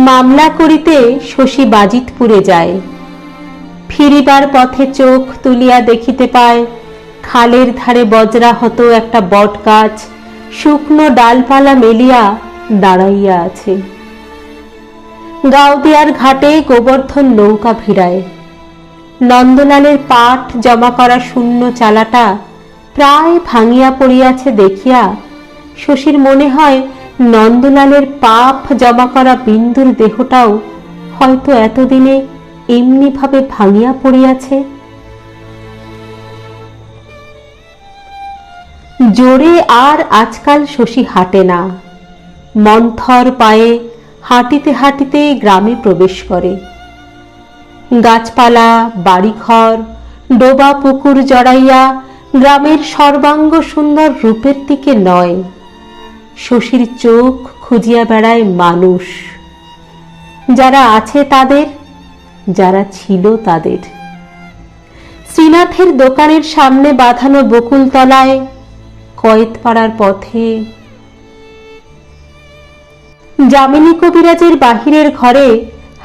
মামলা করিতে শশী বাজিতপুরে যায়। ফিরিবার পথে চোখ তুলিয়া দেখিতে পায় খালের ধারে বজ্রাহত একটা বট গাছ শুকনো ডালপালা মেলিয়া দাঁড়াইয়া আছে। গাউদিয়ার ঘাটে গোবর্ধন নৌকা ভিড়ায়। নন্দলালের পাট জমা করা শূন্য চালাটা প্রায় ভাঙিয়া পড়িয়াছে দেখিয়া শশীর মনে হয় নন্দলালের পাপ জমা করা বিন্দুর দেহটাও হয়তো এতদিনে এমনি ভাবে ভাঙিয়া পড়িয়াছে। জোরে আর আজকাল শশী হাঁটে না, মন্থর পায়ে হাঁটিতে হাঁটিতে গ্রামে প্রবেশ করে। গাছপালা, বাড়িঘর, ডোবা পুকুর জড়াইয়া গ্রামের সর্বাঙ্গ সুন্দর রূপের দিকে নয়, শশীর চোখ খুঁজিয়া বেড়ায় মানুষ, যারা আছে তাদের, যারা ছিল তাদের। শ্রীনাথের দোকানের সামনে বাঁধানো বকুল তলায়, কয়েতপাড়ার পথে, যামিনী কবিরাজের বাহিরের ঘরে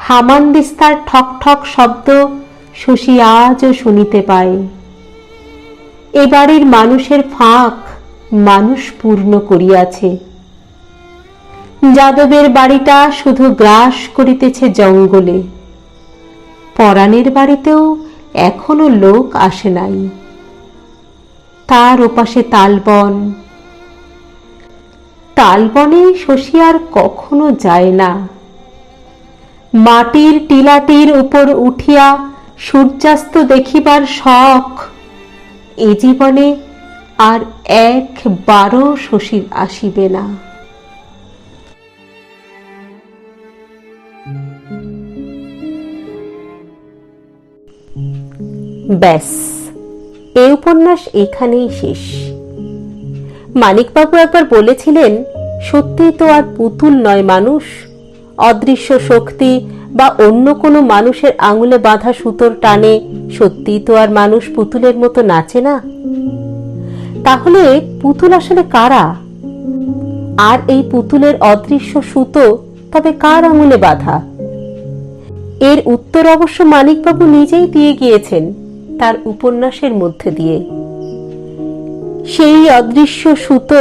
হামানদিস্তার ঠক ঠক শব্দ শশী আজও শুনিতে পায়। এ বাড়ির মানুষের ফাঁক মানুষ পূর্ণ করিয়াছে। যাদবের বাড়িটা শুধু গ্রাস করিতেছে জঙ্গলে, পরাণের বাড়িতেও এখনো লোক আসে নাই। তার ওপাশে তালবন, তালবনে শশী আর কখনো যায় না। মাটির টিলাটির উপর উঠিয়া সূর্যাস্ত দেখিবার শখ এ জীবনে আর একবারও শশীর আসিবে না। ব্যাস, এই উপন্যাস এখানেই শেষ। মানিকবাবু একবার বলেছিলেন, সত্যি তো আর পুতুল নয় মানুষ, অদৃশ্য শক্তি বা অন্য কোনো মানুষের আঙুলে বাঁধা সুতোর টানে সত্যি তো আর মানুষ পুতুলের মতো নাচে না। তাহলে পুতুল আসলে কারা? আর এই পুতুলের অদৃশ্য সুতো তবে কার আঙুলে বাঁধা? এর উত্তর অবশ্য মানিকবাবু নিজেই দিয়ে গিয়েছেন তার উপন্যাসের মধ্যে দিয়ে। সেই অদৃশ্য সুতো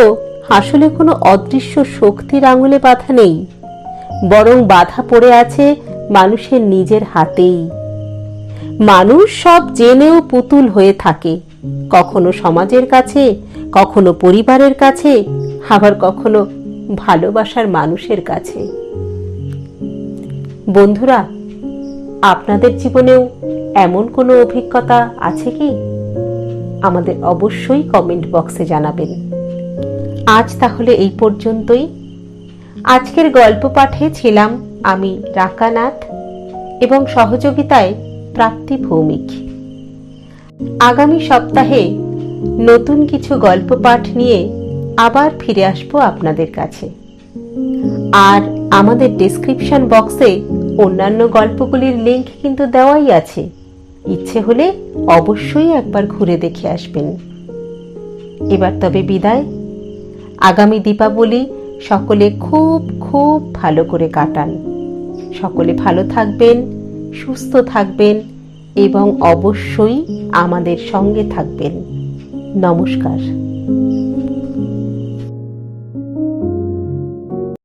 আসলে কোনো অদৃশ্য শক্তির আঙুলে বাঁধা নেই, বরং বাঁধা পড়ে আছে মানুষের নিজের হাতেই। মানুষ সব জেনেও পুতুল হয়ে থাকে, কখনো সমাজের কাছে, কখনো পরিবারের কাছে, আবার কখনো ভালোবাসার মানুষের কাছে। বন্ধুরা, আপনাদের জীবনেও এমন কোনো অভিজ্ঞতা আছে কি? আমাদের অবশ্যই কমেন্ট বক্সে জানাবেন। আজ তাহলে এই পর্যন্তই। আজকের গল্প পাঠে ছিলাম আমি রাকানাথ এবং সহযোগিতায় প্রাপ্তি ভৌমিক। আগামী সপ্তাহে নতুন কিছু গল্প পাঠ নিয়ে আবার ফিরে আসবো আপনাদের কাছে। আর আমাদের ডেসক্রিপশন বক্সে অন্যান্য গল্পগুলির লিংক কিন্তু দেওয়াই আছে, ইচ্ছে হলে অবশ্যই একবার ঘুরে দেখে আসবেন। এবার তবে বিদায়। আগামী দীপাবলি সকলে খুব খুব ভালো করে কাটান। সকলে ভালো থাকবেন, সুস্থ থাকবেন এবং অবশ্যই আমাদের সঙ্গে থাকবেন। নমস্কার।